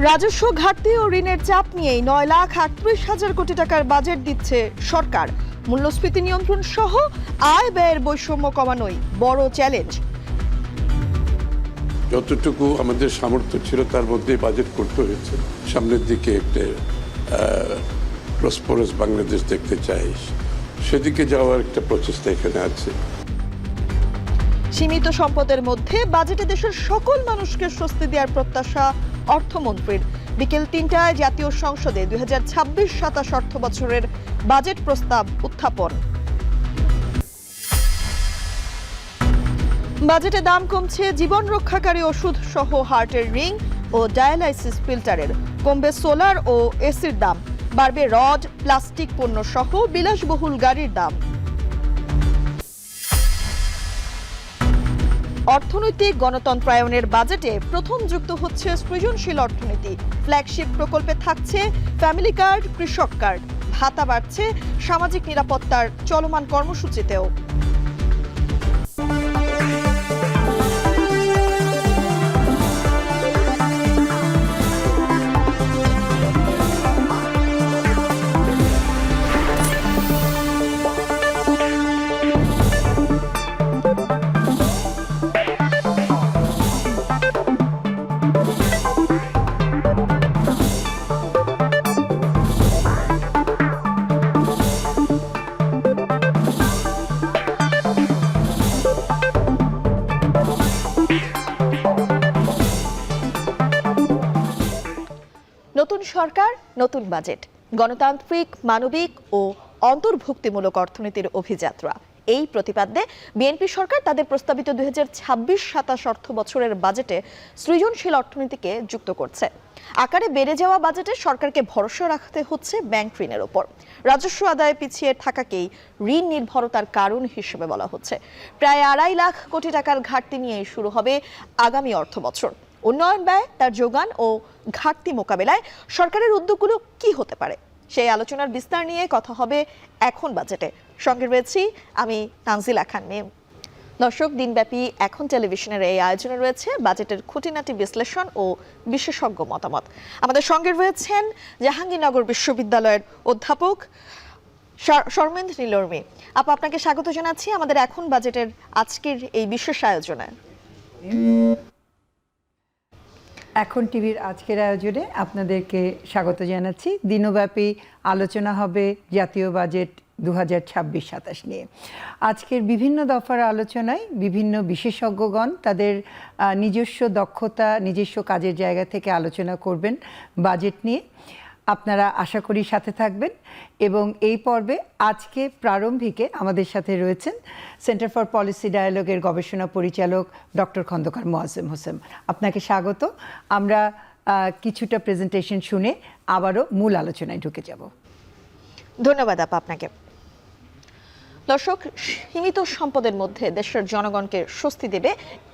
রাজস্ব ঘাটতি ও ঋণের চাপ নিয়েই 9,38,000 কোটি টাকার বাজেট দিচ্ছে সরকার। মূল্যস্ফীতি নিয়ন্ত্রণ সহ আয় ব্যয়ের বৈষম্য কমানোই বড় চ্যালেঞ্জ। যতটুকু আমাদের সামর্থ্য ছিল তার মধ্যে বাজেট করতে হয়েছে। সামনের দিকে একটা প্রসপারাস বাংলাদেশ দেখতে চাই, সেদিকে যাওয়ার একটা প্রচেষ্টা এখানে আছে। সীমিত সম্পদের মধ্যে বাজেটে দেশের সকল মানুষকে স্বস্তি দেওয়ার প্রত্যাশা অর্থমন্ত্রীর। বিকেল ৩টায় জাতীয় সংসদে 2026-27 অর্থ বছরের বাজেট প্রস্তাব উত্থাপন। বাজেটে দাম কমছে জীবন রক্ষাকারী ওষুধ সহ হার্টের রিং ও ডায়ালাইসিস ফিল্টারের, কমবে সোলার ও এসির দাম, বাড়বে রড প্লাস্টিক পণ্য সহ বিলাসবহুল গাড়ির দাম। অর্থনৈতিক গণতন্ত্রায়নের বাজেটে প্রথম যুক্ত হচ্ছে সৃজনশীল অর্থনীতি। ফ্ল্যাগশিপ প্রকল্পে থাকছে ফ্যামিলি কার্ড, কৃষক কার্ড, ভাতা বাড়ছে সামাজিক নিরাপত্তার চলমান কর্মসূচিতেও। নতুন সরকার, নতুন বাজেট, গণতান্ত্রিক, মানবিক ও অন্তর্ভুক্তিমূলক অর্থনীতির অভিযাত্রা। এই প্রতিপাদ্যে বিএনপি সরকার তাদের প্রস্তাবিত 2026-27 অর্থ বছরের বাজেটে সৃজনশীল অর্থনীতিকে যুক্ত করছে। আকারে বেড়ে যাওয়া বাজেটে সরকারকে ভরসা রাখতে হচ্ছে ব্যাংক ঋণের ওপর। রাজস্ব আদায়ে পিছিয়ে থাকাকেই ঋণ নির্ভরতার কারণ হিসেবে বলা হচ্ছে। প্রায় 2.5 লাখ কোটি টাকার ঘাটতি নিয়ে শুরু হবে আগামী অর্থ বছর। উন্নয়ন ব্যয়, তার যোগান ও ঘাটতি মোকাবেলায় সরকারের উদ্যোগগুলো কি হতে পারে, সেই আলোচনার বিস্তার নিয়ে কথা হবে এখন বাজেটে। সঙ্গে রয়েছি আমি তানজিলা খান মিম। দর্শক, দিনব্যাপী এখন টেলিভিশনের এই আয়োজনে রয়েছে বাজেটের খুঁটিনাটি বিশ্লেষণ ও বিশেষজ্ঞ মতামত। আমাদের সঙ্গে রয়েছেন জাহাঙ্গীরনগর বিশ্ববিদ্যালয়ের অধ্যাপক শর্মেন্দ্র নীলর্মী। আপা, আপনাকে স্বাগত জানাচ্ছি আমাদের এখন বাজেটের আজকের এই বিশেষ আয়োজনে। এখন টিভির আজকের আয়োজনে আপনাদেরকে স্বাগত জানাচ্ছি। দিনব্যাপী আলোচনা হবে জাতীয় বাজেট 2026-27 নিয়ে। আজকের বিভিন্ন দফার আলোচনায় বিভিন্ন বিশেষজ্ঞগণ তাদের নিজস্ব দক্ষতা, নিজস্ব কাজের জায়গা থেকে আলোচনা করবেন বাজেট নিয়ে। আপনারা আশা করি সাথে থাকবেন। এবং এই পর্বে আজকে প্রারম্ভিকে আমাদের সাথে রয়েছেন সেন্টার ফর পলিসি ডায়ালগের গবেষণা পরিচালক ডক্টর খন্দকার মোয়াজ্জেম হোসেন। আপনাকে স্বাগত। আমরা কিছুটা প্রেজেন্টেশন শুনে আবারও মূল আলোচনায় ঢুকে যাব। ধন্যবাদ আপা আপনাকে। দর্শক, সীমিত সম্পদের মধ্যে দেশের জনগণকে স্বস্তি দেবে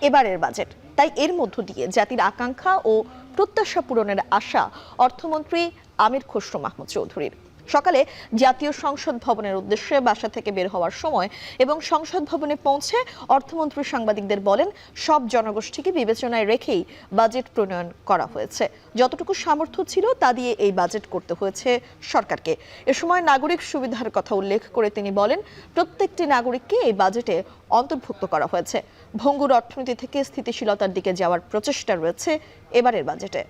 এবারের বাজেট। তাই এর মধ্য দিয়ে জাতির আকাঙ্ক্ষা ও প্রত্যাশা পূরণের আশা অর্থমন্ত্রী আমির খসরু মাহমুদ চৌধুরীর। সকালে জাতীয় সংসদ ভবনের উদ্দেশ্যে বাসা থেকে বের হওয়ার সময় এবং সংসদ ভবনে পৌঁছে অর্থমন্ত্রী সাংবাদিকদের বলেন, সব জনগোষ্ঠীকে বিবেচনায় রেখেই বাজেট প্রণয়ন করা হয়েছে। যতটুকু সামর্থ্য ছিল তা দিয়ে এই বাজেট করতে হয়েছে সরকারকে। এ সময় নাগরিক সুবিধার কথা উল্লেখ করে তিনি বলেন, প্রত্যেকটি নাগরিককে এই বাজেটে অন্তর্ভুক্ত করা হয়েছে। ভঙ্গুর অর্থনীতি থেকে স্থিতিশীলতার দিকে যাওয়ার প্রচেষ্টা রয়েছে এবারের বাজেটে।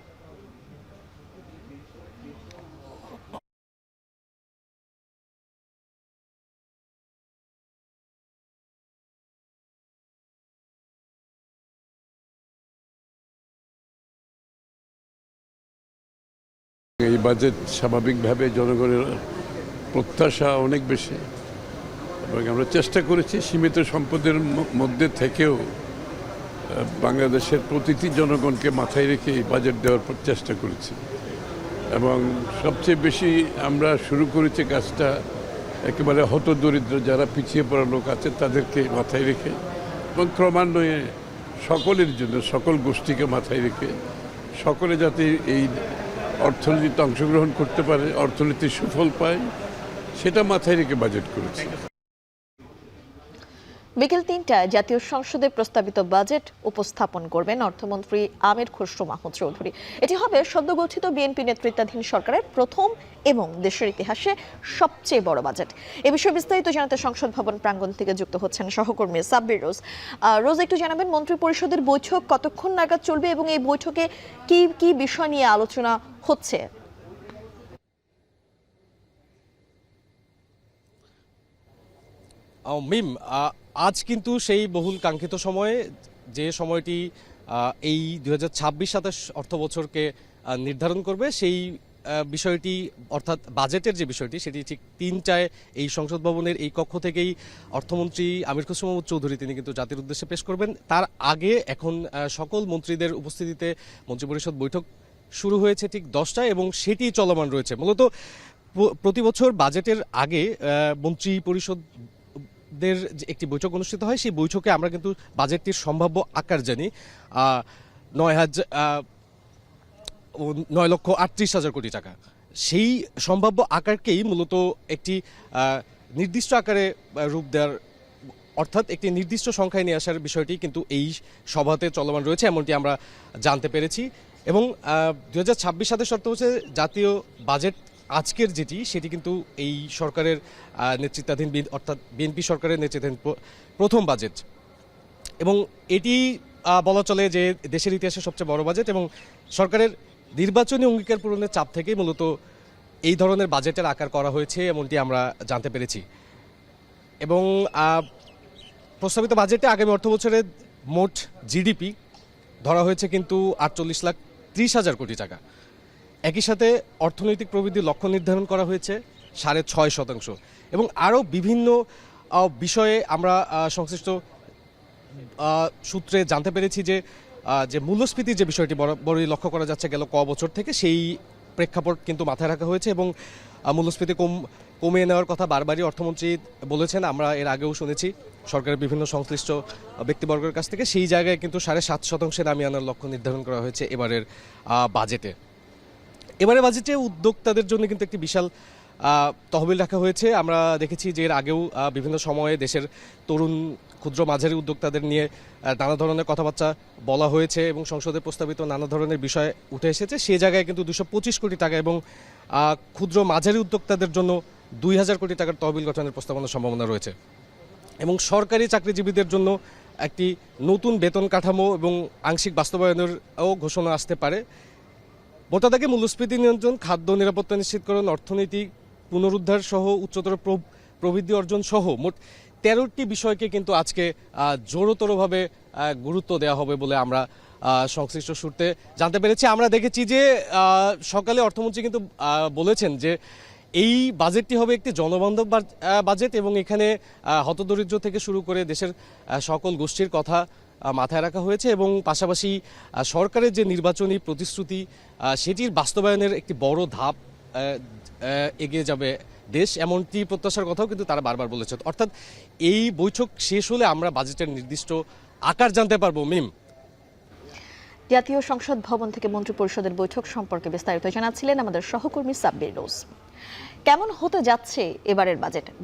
এই বাজেট স্বাভাবিকভাবে জনগণের প্রত্যাশা অনেক বেশি, এবং আমরা চেষ্টা করেছি সীমিত সম্পদের মধ্যে থেকেও বাংলাদেশের প্রতিটি জনগণকে মাথায় রেখে এই বাজেট দেওয়ার চেষ্টা করেছি। এবং সবচেয়ে বেশি আমরা শুরু করেছি কাজটা একেবারে হতদরিদ্র যারা পিছিয়ে পড়া লোক আছে তাদেরকে মাথায় রেখে, এবং ক্রমান্বয়ে সকলের জন্য, সকল গোষ্ঠীকে মাথায় রেখে সকলে যাতে এই অর্থনীতিতে অংশগ্রহণ করতে পারে, অর্থনীতির সুফল পায়, সেটা মাথায় রেখে বাজেট করেছে। বিকেল ৩টায় জাতীয় সংসদে প্রস্তাবিত বাজেট উপস্থাপন করবেন অর্থমন্ত্রী আমির খসরু মাহমুদ চৌধুরী। এটি হবে সদ্য গঠিত বিএনপি নেতৃত্বাধীন সরকারের প্রথম এবং দেশের ইতিহাসে সবচেয়ে বড় বাজেট। এ বিষয়ে বিস্তারিত জানাতে সংসদ ভবন প্রাঙ্গণ থেকে যুক্ত হচ্ছেন সহকর্মী সাব্বির রোজ। রোজ, একটু জানাবেন মন্ত্রী পরিষদের বৈঠক কতক্ষণ নাগাদ চলবে এবং এই বৈঠকে কি কি বিষয় নিয়ে আলোচনা হচ্ছে? মিম, আজ কিন্তু সেই বহুল কাঙ্ক্ষিত সময়ে, যে সময়টি এই 2026-27 অর্থ বছরকে নির্ধারণ করবে, সেই বিষয়টি অর্থাৎ বাজেটের যে বিষয়টি সেটি ঠিক 3টায় এই সংসদ ভবনের এই কক্ষ থেকেই অর্থমন্ত্রী আমির খসরু মাহমুদ চৌধুরী তিনি কিন্তু জাতির উদ্দেশ্যে পেশ করবেন। তার আগে এখন সকল মন্ত্রীদের উপস্থিতিতে মন্ত্রিপরিষদ বৈঠক শুরু হয়েছে ঠিক 10টায় এবং সেটি চলমান রয়েছে। মূলত প্রতি বছর বাজেটের আগে মন্ত্রী পরিষদ দের একটি বৈঠক অনুষ্ঠিত হয়। সেই বৈঠকে আমরা কিন্তু বাজেটটির সম্ভাব্য আকার জানি 9,38,000 কোটি টাকা। সেই সম্ভাব্য আকারকেই মূলত একটি নির্দিষ্ট আকারে রূপ দেওয়ার, অর্থাৎ একটি নির্দিষ্ট সংখ্যায় নিয়ে আসার বিষয়টি কিন্তু এই সভাতে চলমান রয়েছে, এমনটি আমরা জানতে পেরেছি। এবং 2026-27 অর্থ বছরে জাতীয় বাজেট আজকের সেটি কিন্তু এই সরকারের নেতৃত্বাধীন অর্থাৎ বিএনপি সরকারের নেতৃত্বাধীন প্রথম বাজেট, এবং এটি বলা চলে যে দেশের ইতিহাসে সবচেয়ে বড় বাজেট। এবং সরকারের নির্বাচনী অঙ্গীকার পূরণের চাপ থেকেই মূলত এই ধরনের বাজেটের আকার করা হয়েছে, এমনটি আমরা জানতে পেরেছি। এবং প্রস্তাবিত বাজেটে আগামী অর্থ বছরে মোট জিডিপি ধরা হয়েছে কিন্তু 48,30,000 কোটি টাকা। একই সাথে অর্থনৈতিক প্রবৃদ্ধির লক্ষ্য নির্ধারণ করা হয়েছে 6.5%। এবং আরও বিভিন্ন বিষয়ে আমরা সংশ্লিষ্ট সূত্রে জানতে পেরেছি যে মূল্যস্ফীতির যে বিষয়টি বড়ই লক্ষ্য করা যাচ্ছে গেল বছর থেকে, সেই প্রেক্ষাপট কিন্তু মাথায় রাখা হয়েছে। এবং মূল্যস্ফীতি কমিয়ে নেওয়ার কথা বারবারই অর্থমন্ত্রী বলেছেন, আমরা এর আগেও শুনেছি সরকারের বিভিন্ন সংশ্লিষ্ট ব্যক্তিবর্গের কাছ থেকে। সেই জায়গায় কিন্তু 7.5% নামিয়ে আনার লক্ষ্য নির্ধারণ করা হয়েছে এবারের বাজেটে। এবারে বাজেটে উদ্যোক্তাদের জন্য কিন্তু একটি বিশাল তহবিল রাখা হয়েছে। আমরা দেখেছি যে এর আগেও বিভিন্ন সময়ে দেশের তরুণ ক্ষুদ্র মাঝারি উদ্যোক্তাদের নিয়ে নানা ধরনের কথাবার্তা বলা হয়েছে এবং সংসদে প্রস্তাবিত নানা ধরনের বিষয় উঠে এসেছে। সেই জায়গায় কিন্তু 225 কোটি টাকা এবং ক্ষুদ্র মাঝারি উদ্যোক্তাদের জন্য 2,000 কোটি টাকার তহবিল গঠনের প্রস্তাবনার সম্ভাবনা রয়েছে। এবং সরকারি চাকরিজীবীদের জন্য একটি নতুন বেতন কাঠামো এবং আংশিক বাস্তবায়নেরও ঘোষণা আসতে পারে। মোটা দাগে মূল্যস্ফীতি নিয়ন্ত্রণ, খাদ্য নিরাপত্তা নিশ্চিতকরণ, অর্থনীতি পুনরুদ্ধার সহ উচ্চতর প্রবৃদ্ধি অর্জন সহ মোট 13টি বিষয়কে কিন্তু আজকে জোরতরভাবে গুরুত্ব দেওয়া হবে বলে আমরা সংশ্লিষ্ট সূত্রে জানতে পেরেছি। আমরা দেখেছি যে সকালে অর্থমন্ত্রী কিন্তু বলেছেন যে এই বাজেটটি হবে একটি জনবান্ধব বাজেট এবং এখানে হতদরিদ্র থেকে শুরু করে দেশের সকল গোষ্ঠীর কথা মাথায় রাখা হয়েছে এবং পাশাপাশি সরকারের যে নির্বাচনী প্রতিশ্রুতি সেটির বাস্তবায়নের একটি বড় ধাপ এগিয়ে যাবে দেশ, এমনটি প্রত্যাশার কথাও কিন্তু তারা বারবার বলেছে। অর্থাৎ এই বৈঠক শেষ হলে আমরা বাজেটের নির্দিষ্ট আকার জানতে পারবো। মিম, জাতীয় সংসদ ভবন থেকে মন্ত্রিপরিষদের বৈঠক সম্পর্কে বিস্তারিত জানাচ্ছিলেন আমাদের সহকর্মী সাব্বির রোজ। কেমন হতে যাচ্ছে এবারের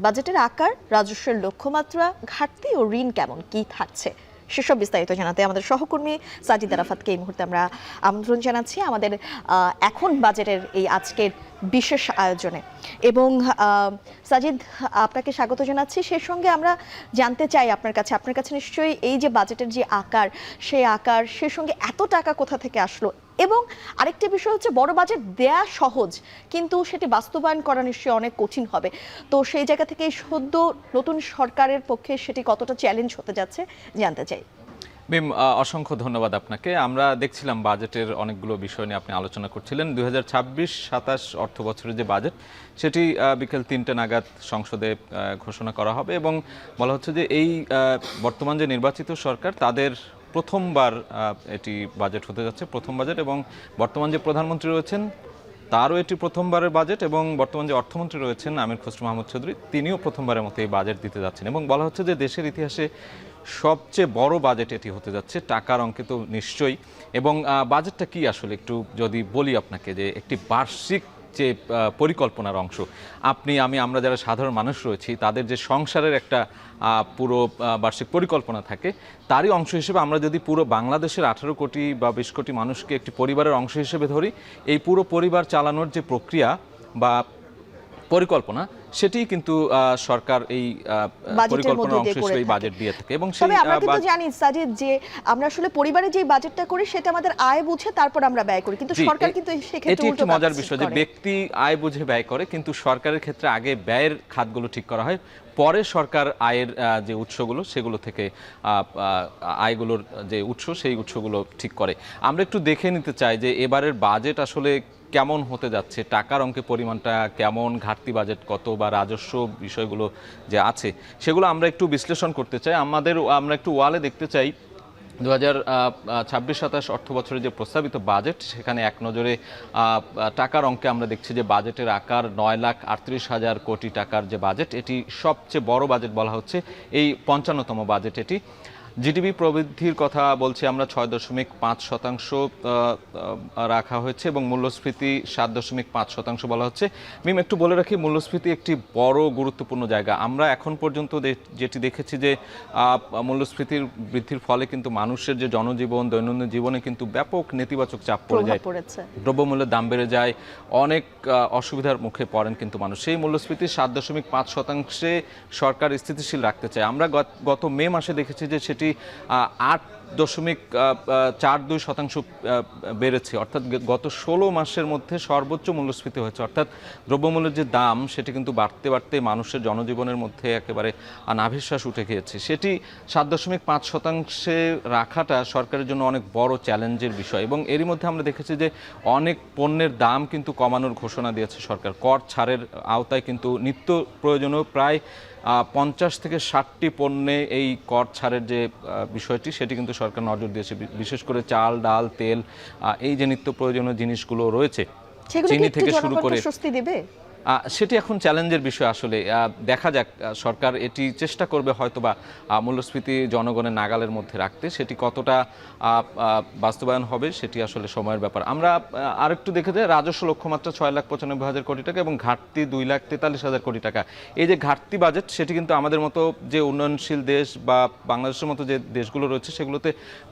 বাজেটের আকার, রাজস্বের লক্ষ্যমাত্রা, ঘাটতি ও ঋণ কেমন কি থাকছে, সেসব বিস্তারিত জানাতে আমাদের সহকর্মী সাজিদ আরাফাতকে এই মুহূর্তে আমরা আমন্ত্রণ জানাচ্ছি আমাদের এখন বাজেটের এই আজকের বিশেষ আয়োজনে। এবং সাজিদ, আপনাকে স্বাগত জানাচ্ছি। সেই সঙ্গে আমরা জানতে চাই আপনার কাছে নিশ্চয়ই এই যে বাজেটের যে আকার, সেই আকার, সেই সঙ্গে এত টাকা কোথা থেকে আসলো, এবং আরেকটি বিষয় হচ্ছে বড় বাজেট দেয়া সহজ কিন্তু সেটি বাস্তবায়ন করা নিশ্চয়ই অনেক কঠিন হবে। তো সেই জায়গা থেকে সদ্য নতুন সরকারের পক্ষে সেটি কতটা চ্যালেঞ্জ হতে যাচ্ছে জানতে চাই। মিম, অসংখ্য ধন্যবাদ আপনাকে। আমরা দেখছিলাম বাজেটের অনেকগুলো বিষয় নিয়ে আপনি আলোচনা করছিলেন। 2026-27 অর্থ বছরের যে বাজেট সেটি বিকেল 3টে নাগাদ সংসদে ঘোষণা করা হবে এবং বলা হচ্ছে যে এই বর্তমান যে নির্বাচিত সরকার তাদের প্রথমবার এটি বাজেট হতে যাচ্ছে, প্রথম বাজেট। এবং বর্তমান যে প্রধানমন্ত্রী রয়েছেন তারও এটি প্রথমবারের বাজেট এবং বর্তমান যে অর্থমন্ত্রী রয়েছেন আমির খসরু মাহমুদ চৌধুরী তিনিও প্রথমবারের মতো এই বাজেট দিতে যাচ্ছেন এবং বলা হচ্ছে যে দেশের ইতিহাসে সবচেয়ে বড় বাজেট এটি হতে যাচ্ছে। টাকার অঙ্কে তো নিশ্চয়ই। এবং বাজেটটা কি আসলে একটু যদি বলি আপনাকে, যে একটি বার্ষিক যে পরিকল্পনার অংশ। আমরা যারা সাধারণ মানুষ রয়েছি তাদের যে সংসারের একটা পুরো বার্ষিক পরিকল্পনা থাকে, তারই অংশ হিসেবে আমরা যদি পুরো বাংলাদেশের 18 কোটি বা 20 কোটি মানুষকে একটি পরিবারের অংশ হিসেবে ধরি, এই পুরো পরিবার চালানোর যে প্রক্রিয়া বা পরিকল্পনা, সেটি কিন্তু সরকার এই পরিকল্পনার অংশ হিসেবে এই বাজেট দিয়ে থাকে। এবং সেই আমরা কিন্তু জানি সাজিদ যে আমরা আসলে পরিবারে যে বাজেটটা করি সেটা আমাদের আয় বুঝে তারপর আমরা ব্যয় করি, কিন্তু সরকার কিন্তু সেক্ষেত্রে এটি একটি মজার বিষয় যে ব্যক্তি আয় বুঝে ব্যয় করে, কিন্তু সরকারের ক্ষেত্রে আগে ব্যয়ের খাতগুলো ঠিক করা হয়, পরে সরকার আয়ের যে উৎসগুলো সেগুলো থেকে আয়গুলোর যে উৎস সেই উৎসগুলো ঠিক করে। আমরা একটু দেখে নিতে চাই যে এবারের বাজেট আসলে কেমন হতে যাচ্ছে, টাকার অঙ্কের পরিমাণটা কেমন, ঘাটতি বাজেট কত বা রাজস্ব বিষয়গুলো যে আছে সেগুলো আমরা একটু বিশ্লেষণ করতে চাই। আমরা একটু ওয়ালে দেখতে চাই 2026-27 অর্থ বছরের যে প্রস্তাবিত বাজেট, সেখানে এক নজরে টাকার অঙ্কে আমরা দেখছি যে বাজেটের আকার 9,38,000 কোটি টাকার যে বাজেট, এটি সবচেয়ে বড় বাজেট বলা হচ্ছে, এই 55তম বাজেট এটি। জিডিপি প্রবৃদ্ধির কথা বলছি আমরা 6.5% রাখা হয়েছে এবং মূল্যস্ফীতি 7.5% বলা হচ্ছে। মিম, একটু বলে রাখি, মূল্যস্ফীতি একটি বড় গুরুত্বপূর্ণ জায়গা। আমরা এখন পর্যন্ত যেটি দেখেছি যে মূল্যস্ফীতির বৃদ্ধির ফলে কিন্তু মানুষের যে জনজীবন, দৈনন্দিন জীবনে কিন্তু ব্যাপক নেতিবাচক চাপ পড়ে যায়, দ্রব্যমূল্যের দাম বেড়ে যায়, অনেক অসুবিধার মুখে পড়েন কিন্তু মানুষ। সেই মূল্যস্ফীতি 7.5% সরকার স্থিতিশীল রাখতে চায়। আমরা গত মে মাসে দেখেছি যে সেটি 8.42% বেড়েছে, অর্থাৎ গত 16 মাসের মধ্যে সর্বোচ্চ মূল্যস্ফীতি হয়েছে। অর্থাৎ দ্রব্যমূল্যের যে দাম সেটি কিন্তু বাড়তে বাড়তে মানুষের জনজীবনের মধ্যে একেবারে নাভিশ্বাস উঠে গিয়েছে। সেটি 7.5% রাখাটা সরকারের জন্য অনেক বড় চ্যালেঞ্জের বিষয়। এবং এরই মধ্যে আমরা দেখেছি যে অনেক পণ্যের দাম কিন্তু কমানোর ঘোষণা দিয়েছে সরকার। কর ছাড়ের আওতায় কিন্তু নিত্য প্রয়োজনীয় প্রায় 50 থেকে 60টি পণ্যে এই কর ছাড়ের যে বিষয়টি সেটি কিন্তু সরকার নজর দিয়েছে। বিশেষ করে চাল, ডাল, তেল, এই যে নিত্য প্রয়োজনীয় জিনিসগুলো রয়েছে, চিনি থেকে শুরু করে, স্বস্তি দেবে সেটি এখন চ্যালেঞ্জের বিষয়। আসলে দেখা যাক, সরকার এটি চেষ্টা করবে হয়তোবা মূল্যস্ফীতি জনগণের নাগালের মধ্যে রাখতে। সেটি কতটা বাস্তবায়ন হবে সেটি আসলে সময়ের ব্যাপার। আমরা আরেকটু দেখে যাই, রাজস্ব লক্ষ্যমাত্রা 6,95,000 কোটি টাকা এবং ঘাটতি 2,43,000 কোটি টাকা। এই যে ঘাটতি বাজেট, সেটি কিন্তু আমাদের মতো যে উন্নয়নশীল দেশ বা বাংলাদেশের মতো যে দেশগুলো রয়েছে সেগুলোতে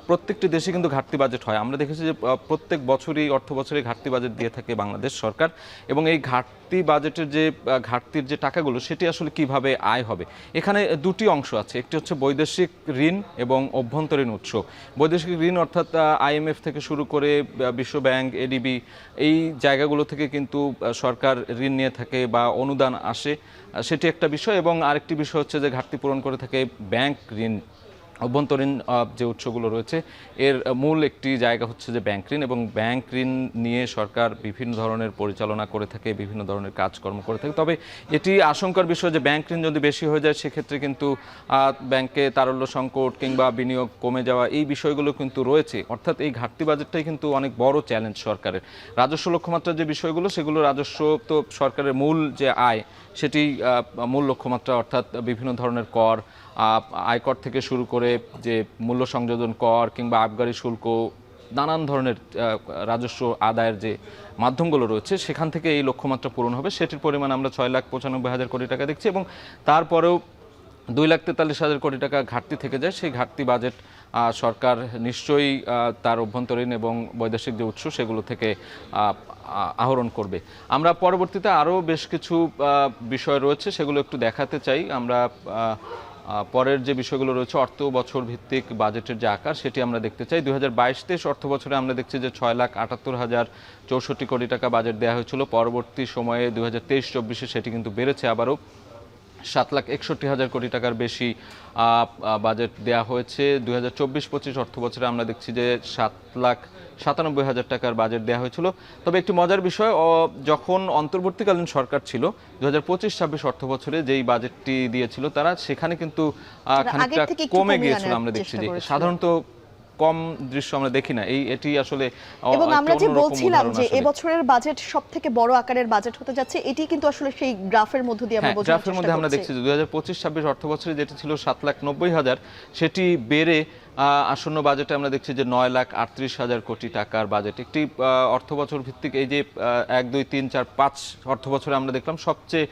প্রত্যেকটি দেশে কিন্তু ঘাটতি বাজেট হয়। আমরা দেখেছি যে প্রত্যেক বছরই অর্থ বছরে ঘাটতি বাজেট দিয়ে থাকে বাংলাদেশ সরকার। এবং এই ঘাটতি বাজেটের যে ঘাটতির যে টাকাগুলো সেটি আসলে কিভাবে আয় হবে, এখানে দুটি অংশ আছে। একটি হচ্ছে বৈদেশিক ঋণ এবং অভ্যন্তরীণ উৎস। বৈদেশিক ঋণ অর্থাৎ IMF থেকে শুরু করে বিশ্ব ব্যাংক, ADB, এই জায়গাগুলো থেকে কিন্তু সরকার ঋণ নিয়ে থাকে বা অনুদান আসে, সেটি একটা বিষয়। এবং আরেকটি বিষয় হচ্ছে যে ঘাটতি পূরণ করে থাকে ব্যাংক ঋণ। অভ্যন্তরীণ যে উৎসগুলো রয়েছে এর মূল একটি জায়গা হচ্ছে যে ব্যাংক ঋণ, এবং ব্যাংক ঋণ নিয়ে সরকার বিভিন্ন ধরনের পরিচালনা করে থাকে, বিভিন্ন ধরনের কাজকর্ম করে থাকে। তবে এটি আশঙ্কার বিষয় যে ব্যাংক ঋণ যদি বেশি হয়ে যায় সেক্ষেত্রে কিন্তু ব্যাংকে তারল্য সংকট কিংবা বিনিয়োগ কমে যাওয়া, এই বিষয়গুলো কিন্তু রয়েছে। অর্থাৎ এই ঘাটতি বাজেটটাই কিন্তু অনেক বড় চ্যালেঞ্জ সরকারের। রাজস্ব লক্ষ্যমাত্রার যে বিষয়গুলো, সেগুলো রাজস্ব তো সরকারের মূল যে আয় সেটি মূল লক্ষ্যমাত্রা, অর্থাৎ বিভিন্ন ধরনের কর, আয়কর থেকে শুরু করে যে মূল্য সংযোজন কর কিংবা আবগারি শুল্ক, নানান ধরনের রাজস্ব আদায়ের যে মাধ্যমগুলো রয়েছে সেখান থেকে এই লক্ষ্যমাত্রা পূরণ হবে। সেটির পরিমাণ আমরা 6,95,000 কোটি টাকা দেখছি। এবং তারপরেও 2,43,000 কোটি টাকা ঘাটতি থেকে যায়। সেই ঘাটতি বাজেট সরকার নিশ্চয়ই তার অভ্যন্তরীণ এবং বৈদেশিক যে উৎস সেগুলো থেকে আহরণ করবে। আমরা পরবর্তীতে আরও বেশ কিছু বিষয় রয়েছে, সেগুলো একটু দেখাতে চাই। আমরা পরের যে বিষয়গুলো রয়েছে, অর্থ বছর ভিত্তিক বাজেটের যে আকার সেটি আমরা দেখতে চাই। 2022-23 অর্থ বছরে আমরা দেখছি যে 6,78,064 কোটি টাকা বাজেট দেওয়া হয়েছিল। পরবর্তী সময়ে 2023-24 সেটি কিন্তু বেড়েছে আবারও, 7,61,000 কোটি টাকার বেশি বাজেট দেওয়া হয়েছে। 2024-25 অর্থ বছরে আমরা দেখছি যে 7,97,000 টাকার বাজেট দেওয়া হয়েছিল। তবে একটি মজার বিষয়, যখন অন্তর্বর্তীকালীন সরকার ছিল 2025-26 অর্থ বছরে যেই বাজেটটি দিয়েছিল তারা, সেখানে কিন্তু খানিকটা কমে গিয়েছিল। আমরা দেখছি যে সাধারণত কম দৃশ্য আমরা দেখি না, এটি আসলে। এবং আমরা যে বলছিলাম যে এবছরের বাজেট সবথেকে বড় আকারের বাজেট হতে যাচ্ছে, এটি কিন্তু আসলে সেই গ্রাফের মধ্য দিয়ে আমরা বোঝার চেষ্টা করছি। গ্রাফের মধ্যে আমরা দেখছি যে 2025-26 অর্থ বছরে যেটি ছিল 7,90,000 সেটি বেড়ে আসন্ন বাজেটে আমরা দেখছি যে 9,38,000 কোটি টাকার বাজেট, একটি অর্থ বছর ভিত্তিক এই যে 1, 2, 3, 4, 5 অর্থ বছরে আমরা দেখলাম সবচেয়ে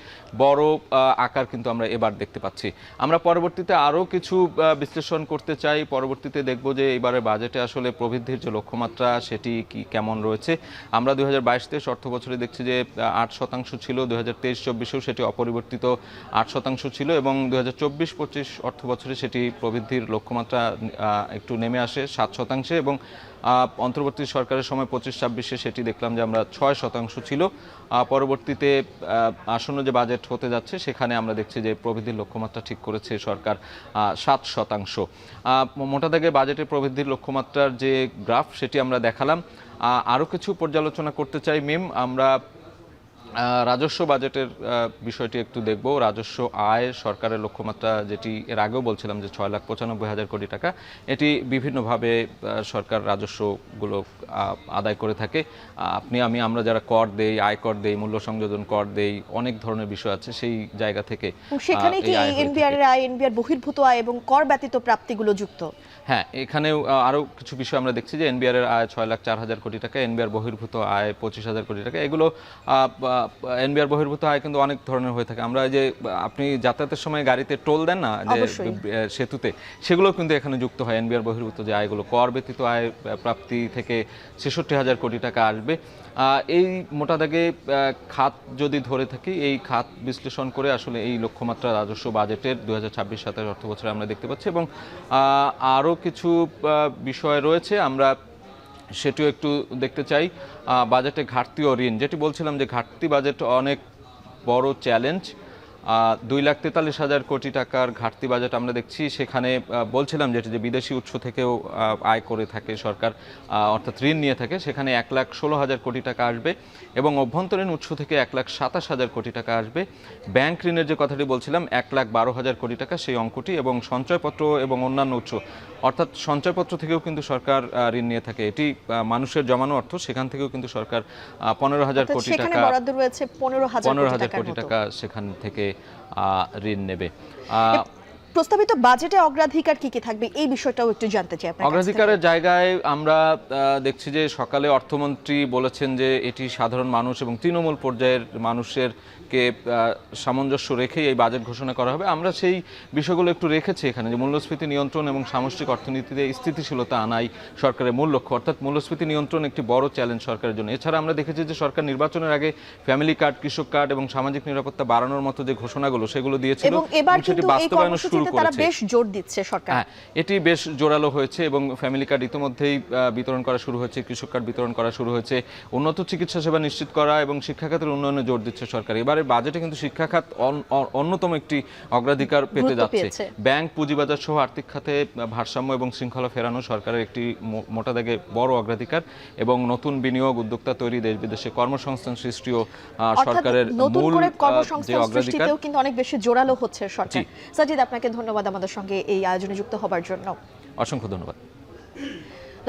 বড় আকার কিন্তু আমরা এবার দেখতে পাচ্ছি। আমরা পরবর্তীতে আরও কিছু বিশ্লেষণ করতে চাই, পরবর্তীতে দেখব যে এবারে বাজেটে আসলে প্রবৃদ্ধির যে লক্ষ্যমাত্রা সেটি কি কেমন রয়েছে। আমরা 2022-23 অর্থ বছরে দেখছি যে 8% ছিল, 2023-24-এও সেটি অপরিবর্তিত 8% ছিল এবং 2024-25 অর্থ বছরে সেটি প্রবৃদ্ধির লক্ষ্যমাত্রা একটু নেমে আসে 7% এবং অন্তর্বর্তী সরকারের সময় 25-26-এ সেটি দেখলাম যে আমরা 6% ছিল। পরবর্তীতে আসন্ন যে বাজেট হতে যাচ্ছে সেখানে আমরা দেখছি যে প্রবৃদ্ধির লক্ষ্যমাত্রা ঠিক করেছে সরকার 7%। মোটা দাগে বাজেটের প্রবৃদ্ধির লক্ষ্যমাত্রার যে গ্রাফ সেটি আমরা দেখালাম। আরও কিছু পর্যালোচনা করতে চাই মিম, আমরা রাজস্ব বাজেটের বিষয়টি একটু দেখব। রাজস্ব আয় সরকারের লক্ষ্যমাত্রা যেটি এর আগেও বলছিলাম যে 6,95,000 কোটি টাকা, এটি বিভিন্নভাবে সরকার রাজস্বগুলো আদায় করে থাকে। আমরা যারা কর দেই, আয়কর দেই, মূল্য সংযোজন কর দেই, অনেক ধরনের বিষয় আছে সেই জায়গা থেকে। সেখানে কি এনবিআর এর আয়, এনবিআর বহির্ভূত আয় এবং কর ব্যতীত প্রাপ্তিগুলো যুক্ত? হ্যাঁ, এখানেও আরও কিছু বিষয় আমরা দেখছি যে এনবিআর এর আয় 6,04,000 কোটি টাকা, এনবিআর বহির্ভূত আয় 25,000 কোটি টাকা। এগুলো এনবিআর বহির্ভূত আয় কিন্তু অনেক ধরনের হয়ে থাকে। আমরা যে আপনি যাতায়াতের সময় গাড়িতে টোল দেন না যে সেতুতে, সেগুলো কিন্তু এখানে যুক্ত হয় এনবিআর বহির্ভূত যে আয়গুলো। কর ব্যতীত আয় প্রাপ্তি থেকে 66,000 কোটি টাকা আসবে। এই মোটা দাগে খাত যদি ধরে থাকি, এই খাত বিশ্লেষণ করে আসলে এই লক্ষ্যমাত্রা রাজস্ব বাজেটের 2026-27 অর্থ বছরে আমরা দেখতে পাচ্ছি এবং আরও কিছু বিষয় রয়েছে, আমরা সেটিও একটু দেখতে চাই। বাজেটে ঘাটতি ও ঋণ, যেটি বলছিলাম যে ঘাটতি বাজেট অনেক বড় চ্যালেঞ্জ। 2,43,000 কোটি টাকার ঘাটতি বাজেট আমরা দেখছি। সেখানে বলছিলাম যেটি যে বিদেশি উৎস থেকেও আয় করে থাকে সরকার, অর্থাৎ ঋণ নিয়ে থাকে, সেখানে 1,16,000 কোটি টাকা আসবে এবং অভ্যন্তরীণ উৎস থেকে 1,27,000 কোটি টাকা আসবে। ব্যাংক ঋণের যে কথাটি বলছিলাম 1,12,000 কোটি টাকা সেই অঙ্কটি, এবং সঞ্চয়পত্র এবং অন্যান্য উৎস অর্থাৎ সঞ্চয়পত্র থেকেও কিন্তু সরকার ঋণ নিয়ে থাকে। এটি মানুষের জমানো অর্থ, সেখান থেকেও কিন্তু সরকার 15,000 কোটি টাকা, 15,000 কোটি টাকা সেখান থেকে ঋণ নেবে। প্রস্তাবিত বাজেটে অগ্রাধিকার কি কি থাকবে এই বিষয়টাও একটু জানতে চাই আপনার কাছ থেকে। অগ্রাধিকারের জায়গায় আমরা দেখছি যে সকালে অর্থমন্ত্রী বলেছেন যে এটি সাধারণ মানুষ এবং তৃণমূল পর্যায়ের মানুষের কে সামঞ্জস্য রেখেই এই বাজেট ঘোষণা করা হবে। আমরা সেই বিষয়গুলো একটু রেখেছি এখানে, যে মূল্যস্ফীতি নিয়ন্ত্রণ এবং সামষ্টিক অর্থনীতিতে স্থিতিশীলতা আনাই সরকারের মূল লক্ষ্য, অর্থাৎ মূল্যস্ফীতি নিয়ন্ত্রণ একটি বড় চ্যালেঞ্জ সরকারের জন্য। এছাড়া আমরা দেখেছি যে সরকার নির্বাচনের আগে ফ্যামিলি কার্ড, কৃষক কার্ড এবং সামাজিক নিরাপত্তা বাড়ানোর মতো যে ঘোষণাগুলো সেগুলো দিয়েছিল এবং এবার কিন্তু এই বাস্তবায়ন শুরু কর্মসূচিতে তারা বেশ জোর দিচ্ছে সরকার। হ্যাঁ, এটি বেশ জোরালো হয়েছে এবং ফ্যামিলি কার্ড ইতিমধ্যেই বিতরণ করা শুরু হয়েছে, কৃষক কার্ড বিতরণ করা শুরু হয়েছে, উন্নত চিকিৎসা সেবা নিশ্চিত করা এবং শিক্ষা খাতের উন্নয়নে জোর দিচ্ছে সরকার। এবারে বাজেটে কিন্তু শিক্ষা খাত অন্যতম একটি অগ্রাধিকার পেতে যাচ্ছে। ব্যাংক, পুঁজিবাজার সহ আর্থিক খাতে ভারসাম্য এবং শৃঙ্খলা ফেরানো সরকারের একটি মোটা দাগে বড় অগ্রাধিকার, এবং নতুন বিনিয়োগ, উদ্যোক্তা তৈরি, দেশ বিদেশে কর্মসংস্থান সৃষ্টিও সরকারের মূল যে অগ্রাধিকার। কিন্তু অনেক বেশি জোরালো হচ্ছে সরকার। সাজিদ, আপনাকে ধন্যবাদ আমাদের সঙ্গে এই আয়োজনে যুক্ত হবার জন্য। অসংখ্য ধন্যবাদ।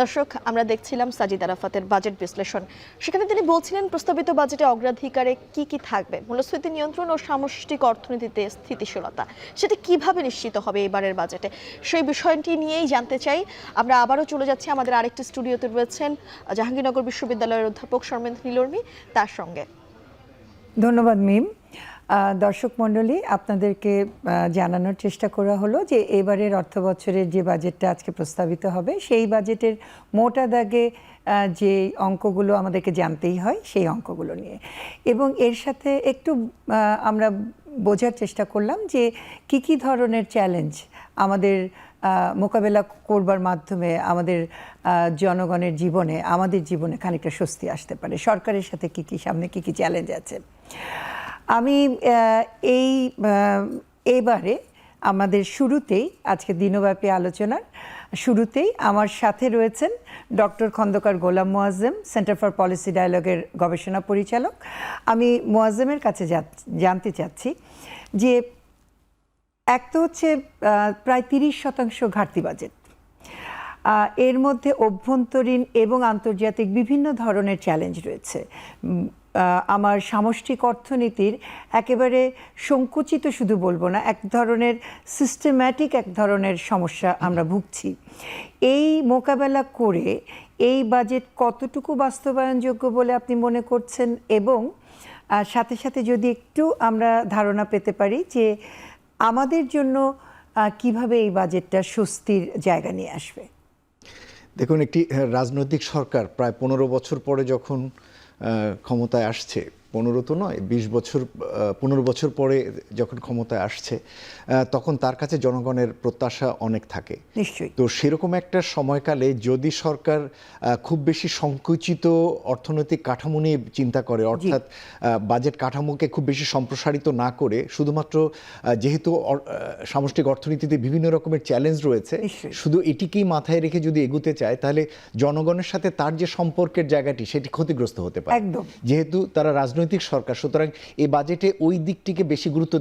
দর্শক, আমরা দেখছিলাম সাজিদ আরাফাতের বাজেট বিশ্লেষণ। সেখানে তিনি বলছিলেন প্রস্তাবিত বাজেটে অগ্রাধিকারে কি কি থাকবে, মূল্যস্ফীতি নিয়ন্ত্রণ ও সামষ্টিক অর্থনীতিতে স্থিতিশীলতা, সেটা কিভাবে নিশ্চিত হবে এবারের বাজেটে, সেই বিষয়টি নিয়েই জানতে চাই। আমরা আবারও চলে যাচ্ছি, আমাদের আরেকটি স্টুডিওতে রয়েছেন জাহাঙ্গীরনগর বিশ্ববিদ্যালয়ের অধ্যাপক শর্মেন্দ্র নীলর্মী, তার সঙ্গে। ধন্যবাদ মিম। দর্শক মণ্ডলী, আপনাদেরকে জানানোর চেষ্টা করা হলো যে এবারের অর্থ বছরের যে বাজেটটা আজকে প্রস্তাবিত হবে সেই বাজেটের মোটা দাগে যে অঙ্কগুলো আমাদেরকে জানতেই হয় সেই অঙ্কগুলো নিয়ে, এবং এর সাথে একটু আমরা বোঝার চেষ্টা করলাম যে কি কি ধরনের চ্যালেঞ্জ আমাদের মোকাবেলা করবার মাধ্যমে আমাদের জনগণের জীবনে, আমাদের জীবনে খানিকটা স্বস্তি আসতে পারে। সরকারের সাথে কি কি সামনে কি কি চ্যালেঞ্জ আছে। আমি এইবারে আমাদের শুরুতেই, আজকে দিনব্যাপী আলোচনার শুরুতেই আমার সাথে রয়েছেন doctor Khondaker Golam Moazzem, centre for policy ডায়ালগের গবেষণা পরিচালক। আমি মোয়াজ্জেমের কাছে জানতে চাচ্ছি যে এক তো হচ্ছে প্রায় 30% ঘাটতি বাজেট, এর মধ্যে অভ্যন্তরীণ এবং আন্তর্জাতিক বিভিন্ন ধরনের চ্যালেঞ্জ রয়েছে। আমার সামষ্টিক অর্থনীতির একেবারে সংকুচিত শুধু বলবো না, এক ধরনের সিস্টেম্যাটিক এক ধরনের সমস্যা আমরা ভুগছি। এই মোকাবেলা করে এই বাজেট কতটুকু বাস্তবায়নযোগ্য বলে আপনি মনে করছেন, এবং সাথে সাথে যদি একটু আমরা ধারণা পেতে পারি যে আমাদের জন্য কিভাবে এই বাজেটটা স্বস্তির জায়গা নিয়ে আসবে? দেখুন, একটি রাজনৈতিক সরকার প্রায় 15 বছর পরে যখন ক্ষমতায় আসছে, 15 তো নয় 15 বছর পরে যখন ক্ষমতায় আসছে, তখন তার কাছে জনগণের প্রত্যাশা অনেক থাকে। নিশ্চয়ই। তো সেরকম একটা সময়কালে যদি সরকার খুব বেশি সংকুচিত অর্থনৈতিক কাঠামো নিয়ে চিন্তা করে, অর্থাৎ বাজেট কাঠামোকে খুব বেশি সম্প্রসারিত না করে শুধুমাত্র, যেহেতু সামষ্টিক অর্থনীতিতে বিভিন্ন রকমের চ্যালেঞ্জ রয়েছে, শুধু এটিকেই মাথায় রেখে যদি এগুতে চায়, তাহলে জনগণের সাথে তার যে সম্পর্কের জায়গাটি সেটি ক্ষতিগ্রস্ত হতে পারে। একদম। যেহেতু তারা রাজনৈতিক সরকার, সুতরাং এই বাজেটে ওই দিকটিকে বেশি গুরুত্ব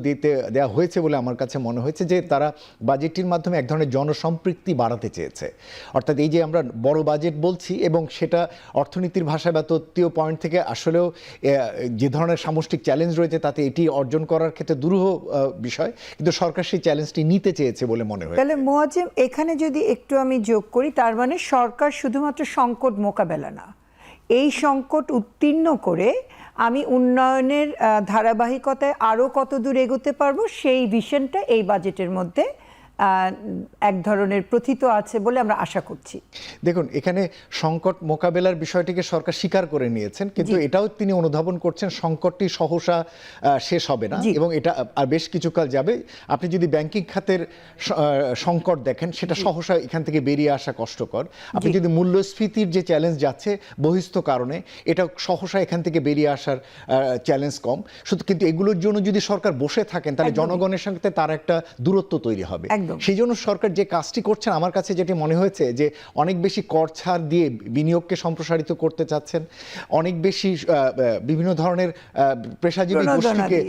দেওয়া হয়েছে বলে আমার কাছে মনে হয়েছে, যে তারা বাজেটটির মাধ্যমে এক ধরনের জনসম্পৃক্তি বাড়াতে চেয়েছে। অর্থাৎ এই যে আমরা বড় বাজেট বলছি, এবং সেটা অর্থনীতির ভাষায় বা তত্ত্বীয় পয়েন্ট থেকে আসলেও যে ধরনের সামষ্টিক চ্যালেঞ্জ রয়েছে তাতে এটি অর্জন করার ক্ষেত্রে দুরূহ বিষয়, কিন্তু সরকার সেই চ্যালেঞ্জটি নিতে চেয়েছে বলে মনে হয়। তাহলে মোয়াজ্জেম, এখানে যদি একটু আমি যোগ করি, তার মানে সরকার শুধুমাত্র সংকট মোকাবেলা না, এই সংকট উত্তীর্ণ করে আমি উন্নয়নের ধারাবাহিকতায় আরও কত দূর এগোতে পারবো সেই ভিশনটা এই বাজেটের মধ্যে এক ধরনের প্রথিত আছে বলে আমরা আশা করছি। দেখুন, এখানে সংকট মোকাবেলার বিষয়টিকে সরকার স্বীকার করে নিয়েছেন, কিন্তু এটাও তিনি অনুধাবন করছেন সংকটটি সহসা শেষ হবে না, এবং এটা আর বেশ কিছুকাল যাবে। আপনি যদি ব্যাংকিং খাতের সংকট দেখেন, সেটা সহসা এখান থেকে বেরিয়ে আসা কষ্টকর। আপনি যদি মূল্যস্ফীতির যে চ্যালেঞ্জ যাচ্ছে বহিস্থ কারণে, এটা সহসা এখান থেকে বেরিয়ে আসার চ্যালেঞ্জ কম। শুধু কিন্তু এগুলোর জন্য যদি সরকার বসে থাকেন, তাহলে জনগণের সঙ্গে তার একটা দূরত্ব তৈরি হবে। সেই জন্য সরকার যে কাজটি করছেন, আমার কাছে যেটি মনে হয়েছে, যে অনেক বেশি কর ছাড় দিয়ে বিনিয়োগকে সম্প্রসারিত করতে চাচ্ছেন, অনেক বেশি বিভিন্ন ধরনের পেশাজীবী গোষ্ঠীকে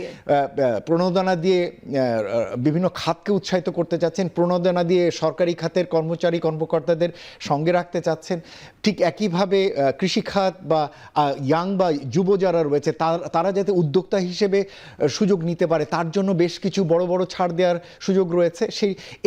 প্রণোদনা দিয়ে বিভিন্ন খাতকে উৎসাহিত করতে চাচ্ছেন, প্রণোদনা দিয়ে সরকারি খাতের কর্মচারী কর্মকর্তাদের সঙ্গে রাখতে চাচ্ছেন। ঠিক একইভাবে কৃষি খাত বা ইয়াং বা যুব যারা রয়েছে তারা যাতে উদ্যোক্তা হিসেবে সুযোগ নিতে পারে, তার জন্য বেশ কিছু বড় বড় ছাড় দেওয়ার সুযোগ রয়েছে।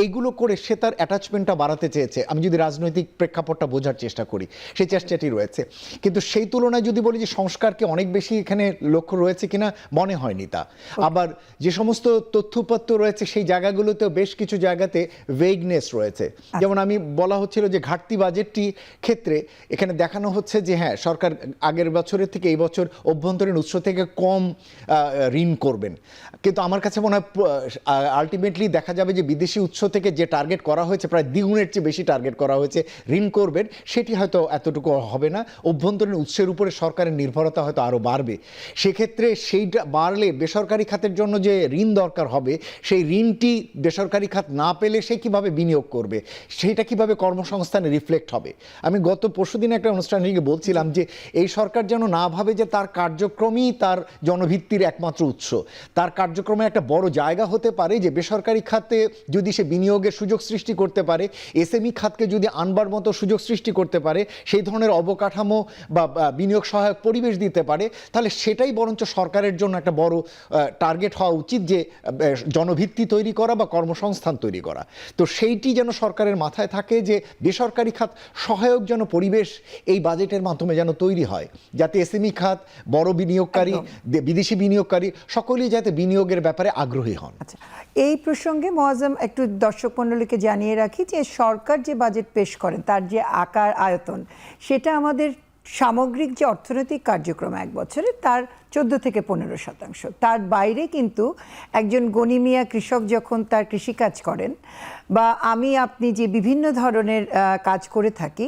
এইগুলো করে সে তার অ্যাটাচমেন্টটা বাড়াতে চেয়েছে। আমি যদি রাজনৈতিক প্রেক্ষাপটটা বোঝার চেষ্টা করি, সেই চেষ্টাটি রয়েছে। কিন্তু সেই তুলনায় যদি বলি যে সংস্কারকে অনেক বেশি এখানে লক্ষ্য রয়েছে কিনা, মনে হয়নি তা। আবার যে সমস্ত তথ্যপত্র রয়েছে সেই জায়গাগুলোতেও বেশ কিছু জায়গাতে ভেগনেস রয়েছে। যেমন আমি বলা হচ্ছিল যে ঘাটতি বাজেটটি ক্ষেত্রে এখানে দেখানো হচ্ছে যে হ্যাঁ, সরকার আগের বছরের থেকে এই বছর অভ্যন্তরীণ উৎস থেকে কম ঋণ করবেন, কিন্তু আমার কাছে মনে হয় আলটিমেটলি দেখা যাবে যে বিদেশি উৎস থেকে যে টার্গেট করা হয়েছে, প্রায় দ্বিগুণের চেয়ে বেশি টার্গেট করা হয়েছে ঋণ করবেন, সেটি হয়তো এতটুকু হবে না। অভ্যন্তরীণ উৎসের উপরে সরকারের নির্ভরতা হয়তো আরও বাড়বে। সেক্ষেত্রে সেইটা বাড়লে বেসরকারি খাতের জন্য যে ঋণ দরকার হবে, সেই ঋণটি বেসরকারি খাত না পেলে সে কীভাবে বিনিয়োগ করবে, সেইটা কীভাবে কর্মসংস্থানে রিফ্লেক্ট হবে। আমি গত পরশুদিন একটা অনুষ্ঠানে বলছিলাম যে এই সরকার যেন না ভাবে যে তার কার্যক্রমই তার জনভিত্তির একমাত্র উৎস। তার কার্যক্রমে একটা বড় জায়গা হতে পারে যে বেসরকারি খাতে যদি সে বিনিয়োগের সুযোগ সৃষ্টি করতে পারে, এসএমই খাতকে যদি আনবার মতো সুযোগ সৃষ্টি করতে পারে, সেই ধরনের অবকাঠামো বা বিনিয়োগ সহায়ক পরিবেশ দিতে পারে, তাহলে সেটাই বরঞ্চ সরকারের জন্য একটা বড় টার্গেট হওয়া উচিত, যে জনভিত্তি তৈরি করা বা কর্মসংস্থান তৈরি করা। তো সেইটি যেন সরকারের মাথায় থাকে, যে বেসরকারি খাত সহায়ক যেন পরিবেশ এই বাজেটের মাধ্যমে যেন তৈরি হয়, যাতে এসএমই খাত, বড় বিনিয়োগকারী, বিদেশি বিনিয়োগকারী সকলেই যাতে বিনিয়োগের ব্যাপারে আগ্রহী হন। আচ্ছা, এই প্রসঙ্গে মোয়াজ্জেম একটু দর্শক মণ্ডলীকে জানিয়ে রাখি যে সরকার যে বাজেট পেশ করেন তার যে আকার আয়তন, সেটা আমাদের সামগ্রিক যে অর্থনৈতিক কার্যক্রম এক বছরে তার 14 থেকে 15%। তার বাইরে কিন্তু একজন গণিমিয়া কৃষক যখন তার কৃষিকাজ করেন, বা আমি আপনি যে বিভিন্ন ধরনের কাজ করে থাকি,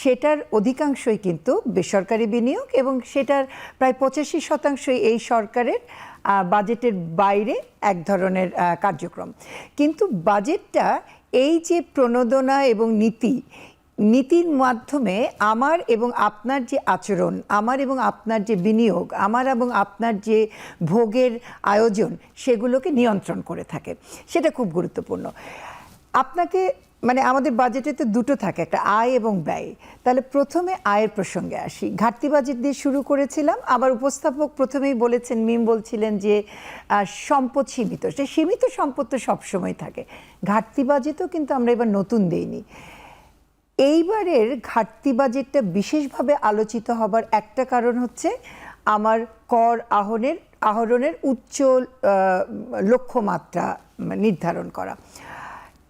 সেটার অধিকাংশই কিন্তু বেসরকারি বিনিয়োগ, এবং সেটার প্রায় 85% এই সরকারের বাজেটের বাইরে এক ধরনের কার্যক্রম। কিন্তু বাজেটটা এই যে প্রণোদনা এবং নীতির মাধ্যমে আমার এবং আপনার যে আচরণ, আমার এবং আপনার যে বিনিয়োগ, আমার এবং আপনার যে ভোগের আয়োজন, সেগুলোকে নিয়ন্ত্রণ করে থাকে। সেটা খুব গুরুত্বপূর্ণ। আপনাকে মানে আমাদের বাজেটে তো দুটো থাকে, একটা আয় এবং ব্যয়। তাহলে প্রথমে আয়ের প্রসঙ্গে আসি। ঘাটতি বাজেট দিয়ে শুরু করেছিলাম, আবার উপস্থাপক প্রথমেই বলেছেন, মিম বলছিলেন যে সম্পদ সীমিত, সে সীমিত সম্পদ তো সবসময় থাকে। ঘাটতি বাজেটও কিন্তু আমরা এবার নতুন দেইনি। এইবারের ঘাটতি বাজেটটা বিশেষভাবে আলোচিত হবার একটা কারণ হচ্ছে আমার কর আহরণের উচ্চ লক্ষ্যমাত্রা নির্ধারণ করা।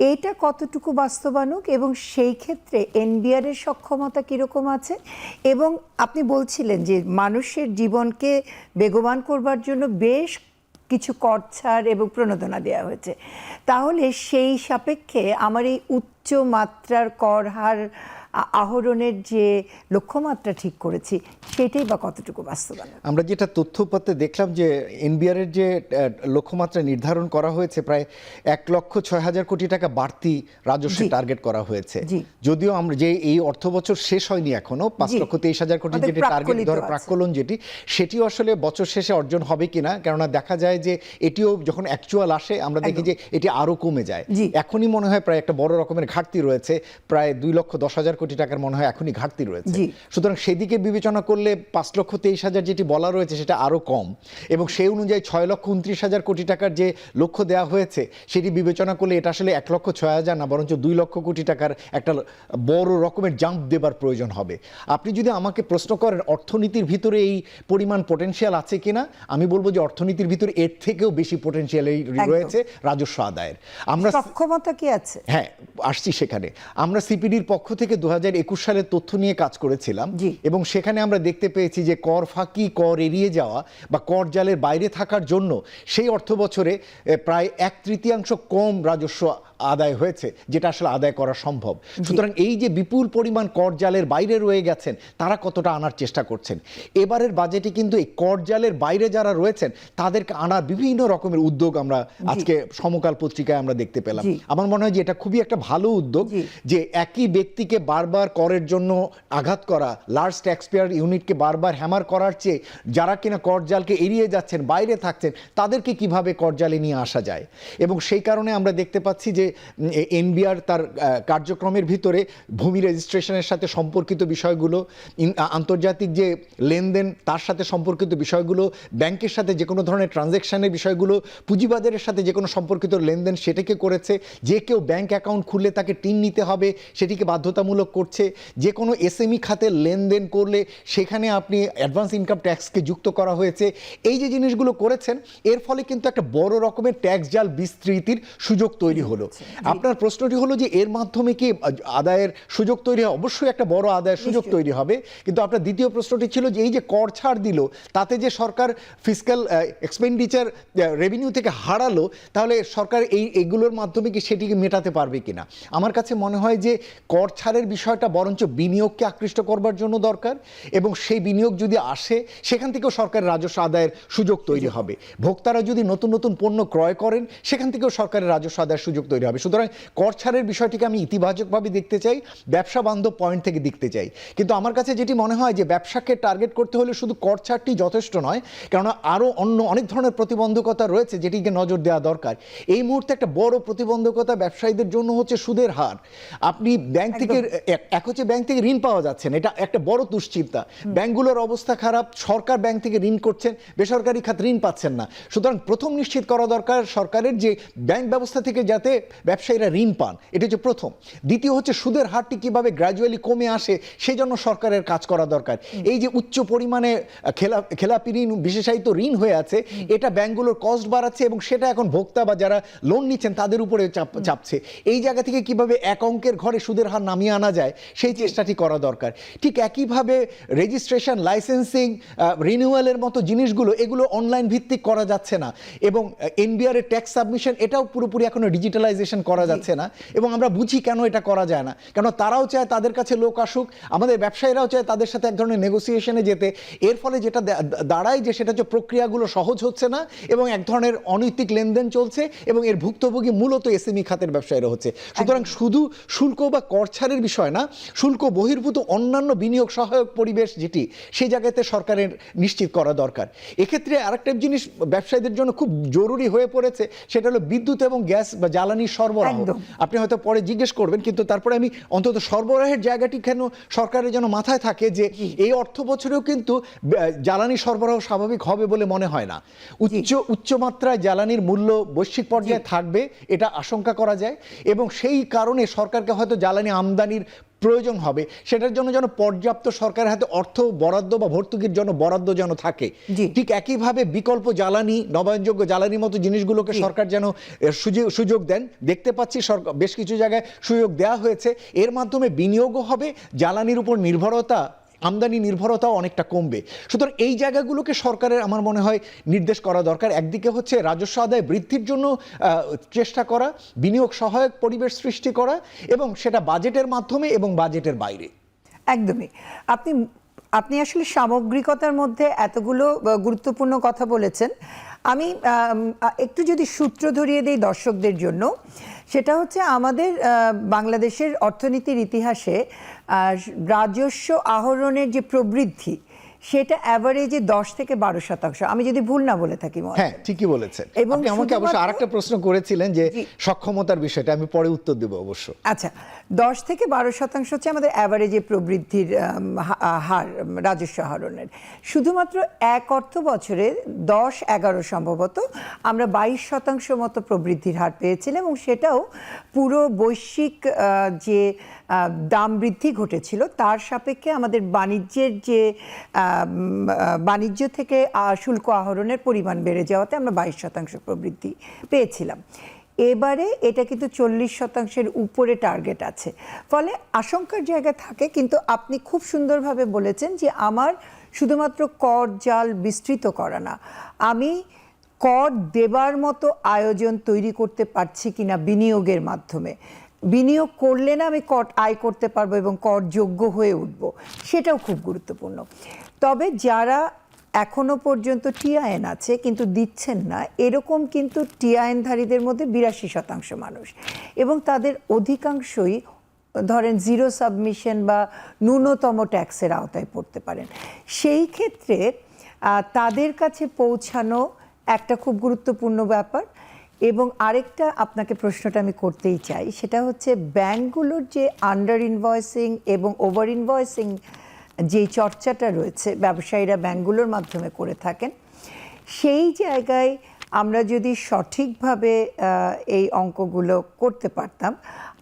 এইটা কতটুকু বাস্তবানুক এবং সেই ক্ষেত্রে এনবিআর এর সক্ষমতা কীরকম আছে? এবং আপনি বলছিলেন যে মানুষের জীবনকে বেগবান করবার জন্য বেশ কিছু কর ছাড় এবং প্রণোদনা দেওয়া হয়েছে। তাহলে সেই সাপেক্ষে আমার এই উচ্চ মাত্রার কর হার আহরণের যে লক্ষ্যমাত্রা ঠিক করেছি সেটাই বা কতটুকু বাস্তবায়ন? আমরা যেটা তথ্যপত্রে দেখলাম যে এনবিআর এর যে লক্ষ্যমাত্রা নির্ধারণ করা হয়েছে প্রায় 1,06,000 কোটি টাকা বাড়তি রাজস্বের টার্গেট করা হয়েছে। যদিও আমরা যে এই অর্থ বছর শেষ হয়নি এখনো, 5,23,000 কোটি যেটি টার্গেট ধরে প্রাক্কলন যেটি, সেটিও আসলে বছর শেষে অর্জন হবে কিনা, কেননা দেখা যায় যে এটিও যখন অ্যাকচুয়াল আসে আমরা দেখি যে এটি আরো কমে যায়। এখনই মনে হয় প্রায় একটা বড় রকমের ঘাটতি রয়েছে, প্রায় 2,10,000 কোটি টাকার মনে হয় এখনই ঘাটতি রয়েছে। সুতরাং সেদিকে বিবেচনা করলে 5,23,000 যেটি বলা রয়েছে সেটা আরো কম, এবং সেই অনুযায়ী 6,29,000 কোটি টাকার যে লক্ষ্য দেওয়া হয়েছে সেটি বিবেচনা করলে এটা আসলে 1,06,000 না, বরঞ্চ 2 লক্ষ কোটি টাকার একটা বড় রকমের জাম্প দেবার প্রয়োজন হবে। আপনি যদি আমাকে প্রশ্ন করেন অর্থনীতির ভিতরে এই পরিমাণ পটেনশিয়াল আছে কিনা, আমি বলবো যে অর্থনীতির ভিতরে এর থেকেও বেশি পটেনশিয়াল রয়েছে রাজস্ব আদায়ের। আমরা সক্ষমতা কি আছে? হ্যাঁ, আসছি সেখানে। আমরা সিপিডির পক্ষ থেকে 2021 সালের তথ্য নিয়ে কাজ করেছিলাম, এবং সেখানে আমরা দেখতে পেয়েছি যে কর ফাঁকি, কর এড়িয়ে যাওয়া বা কর জালের বাইরে থাকার জন্য সেই অর্থ বছরে প্রায় 1/3 কম রাজস্ব আদায় হয়েছে, যেটা আসলে আদায় করা সম্ভব। সুতরাং এই যে বিপুল পরিমাণ কর জালের বাইরে রয়ে গেছেন, তারা কতটা আনার চেষ্টা করছেন। এবারের বাজেটে কিন্তু এই কর জালের বাইরে যারা রয়েছেন তাদেরকে আনার বিভিন্ন রকমের উদ্যোগ আমরা আজকে সমকাল পত্রিকায় আমরা দেখতে পেলাম। আমার মনে হয় যে এটা খুবই একটা ভালো উদ্যোগ, যে একই ব্যক্তিকে বারবার করের জন্য আঘাত করা, লার্জ ট্যাক্স পেয়ার ইউনিটকে বারবার হ্যামার করার চেয়ে যারা কিনা কর জালকে এড়িয়ে যাচ্ছেন, বাইরে থাকছেন, তাদেরকে কিভাবে কর জালে নিয়ে আসা যায়। এবং সেই কারণে আমরা দেখতে পাচ্ছি যে এনবিআর তার কার্যক্রমের ভিতরে ভূমি রেজিস্ট্রেশনের সাথে সম্পর্কিত বিষয়গুলো, আন্তর্জাতিক যে লেনদেন তার সাথে সম্পর্কিত বিষয়গুলো, ব্যাংকের সাথে যে কোনো ধরনের ট্রানজ্যাকশনের বিষয়গুলো, পুঁজিবাজারের সাথে যে কোনো সম্পর্কিত লেনদেন সেটাকে করেছে। যে কেউ ব্যাংক অ্যাকাউন্ট খুললে তাকে টিন নিতে হবে সেটিকে বাধ্যতামূলক করছে। যে কোনো এসএমই খাতে লেনদেন করলে সেখানে আপনি অ্যাডভান্স ইনকাম ট্যাক্সকে যুক্ত করা হয়েছে। এই যে জিনিসগুলো করেছেন, এর ফলে কিন্তু একটা বড় রকমের ট্যাক্স জাল বিস্তৃতির সুযোগ তৈরি হলো। আপনার প্রশ্নটি হলো যে এর মাধ্যমে কি আদায়ের সুযোগ তৈরি হয়? অবশ্যই একটা বড় আদায়ের সুযোগ তৈরি হবে, কিন্তু আপনার দ্বিতীয় প্রশ্নটি ছিল যে এই যে কর ছাড় দিল তাতে যে সরকার ফিসক্যাল এক্সপেন্ডিচার রেভিনিউ থেকে হারালো, তাহলে সরকার এইগুলোর মাধ্যমে কি সেটিকে মেটাতে পারবে কিনা? আমার কাছে মনে হয় যে কর ছাড়ের বিষয়টা বরঞ্চ বিনিয়োগকে আকৃষ্ট করবার জন্য দরকার, এবং সেই বিনিয়োগ যদি আসে সেখান থেকেও সরকারের রাজস্ব আদায়ের সুযোগ তৈরি হবে। ভোক্তারা যদি নতুন নতুন পণ্য ক্রয় করেন সেখান থেকেও সরকারের রাজস্ব আদায়ের সুযোগ তৈরি হবে। সুতরাং কর ছাড়ের বিষয়টিকে আমি ইতিবাচকভাবে দেখতে চাই, ব্যবসা বান্ধব পয়েন্ট থেকে দেখতে চাই। কিন্তু আমার কাছে যেটি মনে হয় যে ব্যবসাকে টার্গেট করতে হলে শুধু কর ছাড়টি যথেষ্ট নয়, কেননা আরও অন্য অনেক ধরনের প্রতিবন্ধকতা রয়েছে যেটিকে নজর দেওয়া দরকার। এই মুহূর্তে একটা বড় প্রতিবন্ধকতা ব্যবসায়ীদের জন্য হচ্ছে সুদের হার। আপনি ব্যাংক থেকে ব্যাংক থেকে ঋণ পাওয়া যাচ্ছে না, এটা একটা বড় দুশ্চিন্তা। ব্যাংকগুলোর অবস্থা খারাপ, সরকার ব্যাংক থেকে ঋণ করছেন, বেসরকারি খাত ঋণ পাচ্ছেন না। সুতরাং প্রথম নিশ্চিত করা দরকার সরকারের যে ব্যাংক ব্যবস্থা থেকে যাতে ব্যবসায়ীরা ঋণ পান, এটা হচ্ছে প্রথম। দ্বিতীয় হচ্ছে সুদের হারটি কিভাবে গ্র্যাজুয়ালি কমে আসে সেই জন্য সরকারের কাজ করা দরকার। এই যে উচ্চ পরিমাণে খেলাপি ঋণ, বিশেষায়িত ঋণ হয়ে আছে, এটা ব্যাংকগুলোর কস্ট বাড়াচ্ছে এবং সেটা এখন ভোক্তা বা যারা লোন নিচ্ছেন তাদের উপরে চাপছে। এই জায়গা থেকে কিভাবে এক অঙ্কের ঘরে সুদের হার নামিয়ে আনা যায় সেই চেষ্টাটি করা দরকার। ঠিক একইভাবে রেজিস্ট্রেশন, লাইসেন্সিং, রিনিউয়ালের মতো জিনিসগুলো এগুলো অনলাইন ভিত্তিক করা যাচ্ছে না, এবং এনবিআর এর ট্যাক্স সাবমিশন এটাও পুরোপুরি এখনো ডিজিটালাইজেশন করা যাচ্ছে না। এবং আমরা বুঝি কেন এটা করা যায় না, কেন তারাও চায় তাদের কাছে লোক আসুক, আমাদের ব্যবসায়ীরাও চায় তাদের সাথে এক ধরনের নেগোসিয়েশনে যেতে। এর ফলে যেটা দাঁড়ায় যে সেটা হচ্ছে প্রক্রিয়াগুলো সহজ হচ্ছে না এবং এক ধরনের অনৈতিক লেনদেন চলছে, এবং এর ভুক্তভোগী মূলত এসএমই খাতের ব্যবসায়ীরা হচ্ছে। সুতরাং শুধু শুল্ক বা কর ছাড়ের বিষয় না, শুল্ক বহির্ভূত অন্যান্য বিনিয়োগ সহায়ক পরিবেশ যেটি, সেই জায়গাতে সরকারের নিশ্চিত করা দরকার। এক্ষেত্রে আরেকটা জিনিস ব্যবসায়ীদের জন্য খুব জরুরি হয়ে পড়েছে, সেটা হলো বিদ্যুৎ এবং গ্যাস বা জ্বালানির সরবরাহ, একদম। আপনি হয়তো পরে জিজ্ঞেস করবেন, কিন্তু তারপরে আমি অন্তত সরবরাহের জায়গাটি কেন সরকারের যেন মাথায় থাকে যে এই অর্থ বছরেও কিন্তু জ্বালানি সরবরাহ স্বাভাবিক হবে বলে মনে হয় না। উচ্চমাত্রায় জ্বালানির মূল্য বৈশ্বিক পর্যায়ে থাকবে এটা আশঙ্কা করা যায়, এবং সেই কারণে সরকারকে হয়তো জ্বালানি আমদানির প্রয়োজন হবে, সেটার জন্য যেন পর্যাপ্ত সরকারের হাতে অর্থ বরাদ্দ বা ভর্তুকির জন্য বরাদ্দ যেন থাকে। ঠিক একইভাবে বিকল্প জ্বালানি, নবায়নযোগ্য জ্বালানির মতো জিনিসগুলোকে সরকার যেন সুযোগ দেন। দেখতে পাচ্ছি সরকার বেশ কিছু জায়গায় সুযোগ দেওয়া হয়েছে, এর মাধ্যমে বিনিয়োগও হবে, জ্বালানির উপর নির্ভরতা, আমদানি নির্ভরতাও অনেকটা কমবে। সুতরাং এই জায়গাগুলোকে সরকারের আমার মনে হয় নির্দেশ করা দরকার। একদিকে হচ্ছে রাজস্ব আদায় বৃদ্ধির জন্য চেষ্টা করা, বিনিয়োগ সহায়ক পরিবেশ সৃষ্টি করা, এবং সেটা বাজেটের মাধ্যমে এবং বাজেটের বাইরে। একদমই। আপনি আসলে সামগ্রিকতার মধ্যে এতগুলো গুরুত্বপূর্ণ কথা বলেছেন। আমি একটু যদি সূত্র ধরিয়ে দিই দর্শকদের জন্য, সেটা হচ্ছে আমাদের বাংলাদেশের অর্থনীতির ইতিহাসে রাজস্ব আহরণের যে প্রবৃদ্ধি, সেটা অ্যাভারেজে 10 থেকে 12%। আমি যদি ভুল না বলে থাকি। হ্যাঁ, ঠিকই বলেছেন। এবং আপনি আমাকে অবশ্য আরেকটা প্রশ্ন করেছিলেন যে সক্ষমতার বিষয়টা, আমি পরে উত্তর দেব অবশ্য। আচ্ছা, 10 থেকে 12% হচ্ছে আমাদের অ্যাভারেজে প্রবৃদ্ধির হার রাজস্ব আহরণের। শুধুমাত্র এক অর্থ বছরে 10-11 সম্ভবত আমরা 22% মতো প্রবৃদ্ধির হার পেয়েছিলাম, এবং সেটাও পুরো বৈশ্বিক যে দাম বৃদ্ধি ঘটেছিল তার সাপেক্ষে আমাদের বাণিজ্যের যে বাণিজ্য থেকে শুল্ক আহরণের পরিমাণ বেড়ে যাওয়াতে আমরা 22% প্রবৃদ্ধি পেয়েছিলাম। এবারে এটা কিন্তু 40%-এর উপরে টার্গেট আছে, ফলে আশঙ্কার জায়গা থাকে। কিন্তু আপনি খুব সুন্দরভাবে বলেছেন যে আমার শুধুমাত্র কর জাল বিস্তৃত করা না, আমি কর দেবার মতো আয়োজন তৈরি করতে পারছি কিনা বিনিয়োগের মাধ্যমে। বিনিয়োগ করলে না আমি কর আয় করতে পারবো এবং কর যোগ্য হয়ে উঠব, সেটাও খুব গুরুত্বপূর্ণ। তবে যারা এখনো পর্যন্ত টিআইএন আছে কিন্তু দিচ্ছেন না, এরকম কিন্তু টিআইএনধারীদের মধ্যে 82% মানুষ, এবং তাদের অধিকাংশই ধরেন জিরো সাবমিশন বা ন্যূনতম ট্যাক্সের আওতায় পড়তে পারেন। সেই ক্ষেত্রে তাদের কাছে পৌঁছানো একটা খুব গুরুত্বপূর্ণ ব্যাপার। এবং আরেকটা আপনাকে প্রশ্নটা আমি করতেই চাই, সেটা হচ্ছে ব্যাংকগুলোর যে আন্ডার ইনভয়েসিং এবং ওভার ইনভয়েসিং যে চর্চাটা রয়েছে ব্যবসায়ীরা ব্যাংকগুলোর মাধ্যমে করে থাকেন, সেই জায়গায় আমরা যদি সঠিকভাবে এই অঙ্কগুলো করতে পারতাম,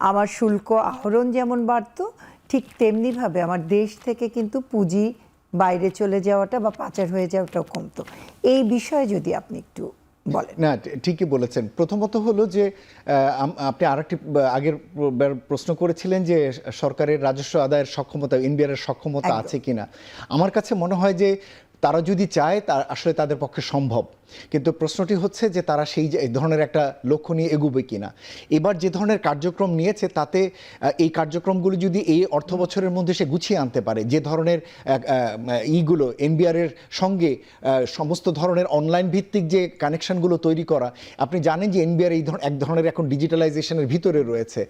আমার শুল্ক আহরণ যেমন বাড়তো, ঠিক তেমনিভাবে আমার দেশ থেকে কিন্তু পুঁজি বাইরে চলে যাওয়াটা বা পাচার হয়ে যাওয়াটাও কমতো। এই বিষয়ে যদি আপনি একটু বলেন। না, ঠিকই বলেছেন। প্রথমত হলো যে আপনি আরেকটি আগের প্রশ্ন করেছিলেন যে সরকারের রাজস্ব আদায়ের সক্ষমতা, এনবিআর এর সক্ষমতা আছে কিনা। আমার কাছে মনে হয় যে তারা যদি চায় তা আসলে তাদের পক্ষে সম্ভব, কিন্তু প্রশ্নটি হচ্ছে যে তারা সেই ধরনের একটা লক্ষ্য নিয়ে এগোবে কিনা। এবার যে ধরনের কার্যক্রম নিয়েছে তাতে এই কার্যক্রমগুলো যদি এই অর্থ বছরের মধ্যে সে গুছিয়ে আনতে পারে, যে ধরনের ইগুলো এনবিআর এর সঙ্গে সমস্ত ধরনের অনলাইন ভিত্তিক যে কানেকশনগুলো তৈরি করা, আপনি জানেন যে এনবিআর এই এক ধরনের এখন ডিজিটালাইজেশনের ভিতরে রয়েছে,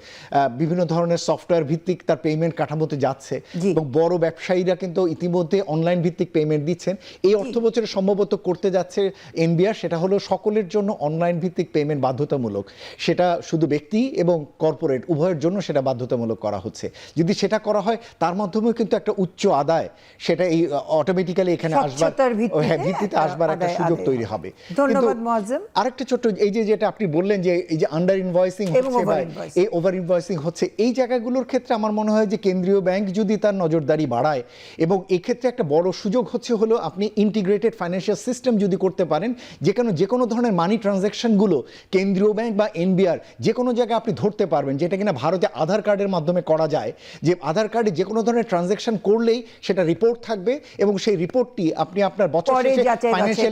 বিভিন্ন ধরনের সফটওয়্যার ভিত্তিক তার পেমেন্ট কাঠামোতে যাচ্ছে, এবং বড় ব্যবসায়ীরা কিন্তু ইতিমধ্যে অনলাইন ভিত্তিক পেমেন্ট দিচ্ছেন। এই অর্থ বছরে সম্ভবত করতে যাচ্ছে এনবিআর, সেটা হলো সকলের জন্য অনলাইন ভিত্তিক পেমেন্ট বাধ্যতামূলক। সেটা শুধু ব্যক্তি এবং কর্পোরেট উভয়ের জন্য সেটা বাধ্যতামূলক করা হচ্ছে। যদি সেটা করা হয় তার মাধ্যমেও কিন্তু একটা উচ্চ আদায় সেটা এই অটোমেটিক্যালি এখানে আসবার, হ্যাঁ, ভিত্তিতে আসবার একটা সুযোগ তৈরি হবে। ধন্যবাদ মুআজ্জেম। আরেকটা ছোট্ট এই যে যেটা আপনি বললেন যে এই যে আন্ডার ইনভয়েসিং হচ্ছে বা এই ওভার ইনভয়েসিং হচ্ছে, এই জায়গাগুলোর ক্ষেত্রে আমার মনে হয় যে কেন্দ্রীয় ব্যাংক যদি তার নজরদারি বাড়ায়, এবং এক্ষেত্রে একটা বড় সুযোগ হলো আপনি ইন্টিগ্রেটেড ফাইন্যান্সিয়াল সিস্টেম যদি করতে পারেন, যে কোনো ধরনের মানি ট্রানজ্যাকশনগুলো কেন্দ্রীয় ব্যাংক বা এনবিআর যে কোনো জায়গায় আপনি ধরতে পারবেন, যেটা কিনা ভারতে আধার কার্ডের মাধ্যমে করা যায়, যে আধার কার্ডে যে কোনো ধরনের ট্রানজ্যাকশন করলেই সেটা রিপোর্ট থাকবে, এবং সেই রিপোর্টটি আপনি আপনার বছর শেষে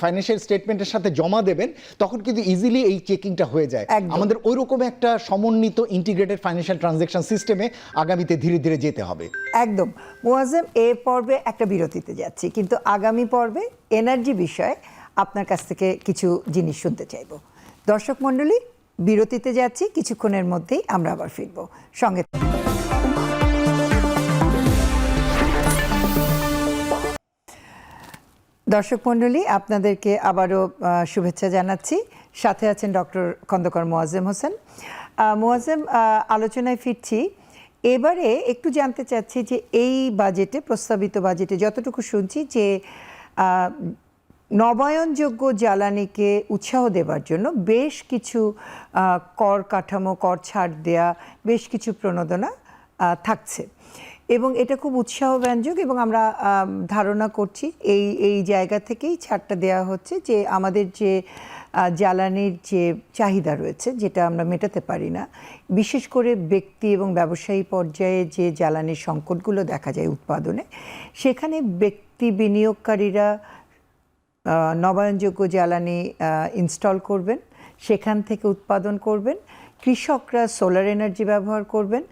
ফাইন্যান্সিয়াল স্টেটমেন্টের সাথে জমা দেবেন, তখন কিন্তু ইজিলি এই চেকিংটা হয়ে যায়। আমাদের ওইরকম একটা সমন্বিত ইন্টিগ্রেটেড ফাইন্যান্সিয়াল ট্রানজ্যাকশন সিস্টেমে আগামীতে ধীরে ধীরে যেতে হবে। একদম মুআজ্জেম, এই পর্বে একটা বিরতিতে যাচ্ছি, কিন্তু আগামী পর্বে এনার্জি বিষয়ে আপনার কাছ থেকে কিছু জিনিস শুনতে চাইব। দর্শক মণ্ডলী, বিরতিতে যাচ্ছি, কিছুক্ষণের মধ্যেই আমরা আবার ফিরব, সঙ্গে দর্শক মণ্ডলী, আপনাদেরকে আবারও শুভেচ্ছা জানাচ্ছি। সাথে আছেন ডক্টর খন্দকার মোয়াজ্জেম হোসেন। মোয়াজ্জেম, আলোচনায় ফিরছি। এবারে একটু জানতে চাচ্ছি যে এই বাজেটে, প্রস্তাবিত বাজেটে যতটুকু শুনছি যে নবায়নযোগ্য জ্বালানিকে উৎসাহ দেওয়ার জন্য বেশ কিছু কর কাঠামো, কর ছাড় দেয়া, বেশ কিছু প্রণোদনা থাকছে এবং এটা খুব উৎসাহব্যঞ্জক এবং আমরা ধারণা করছি এই জায়গা থেকেই ছাড়টা দেওয়া হচ্ছে যে আমাদের যে জ্বালানির যে চাহিদা রয়েছে, যেটা আমরা মেটাতে পারি না, বিশেষ করে ব্যক্তি এবং ব্যবসায়ী পর্যায়ে যে জ্বালানির সংকটগুলো দেখা যায় উৎপাদনে, সেখানে ব্যক্তি বিনিয়োগকারীরা নবায়নযোগ্য জ্বালানি ইনস্টল করবেন, সেখান থেকে উৎপাদন করবেন, কৃষকরা সোলার এনার্জি ব্যবহার করবেন,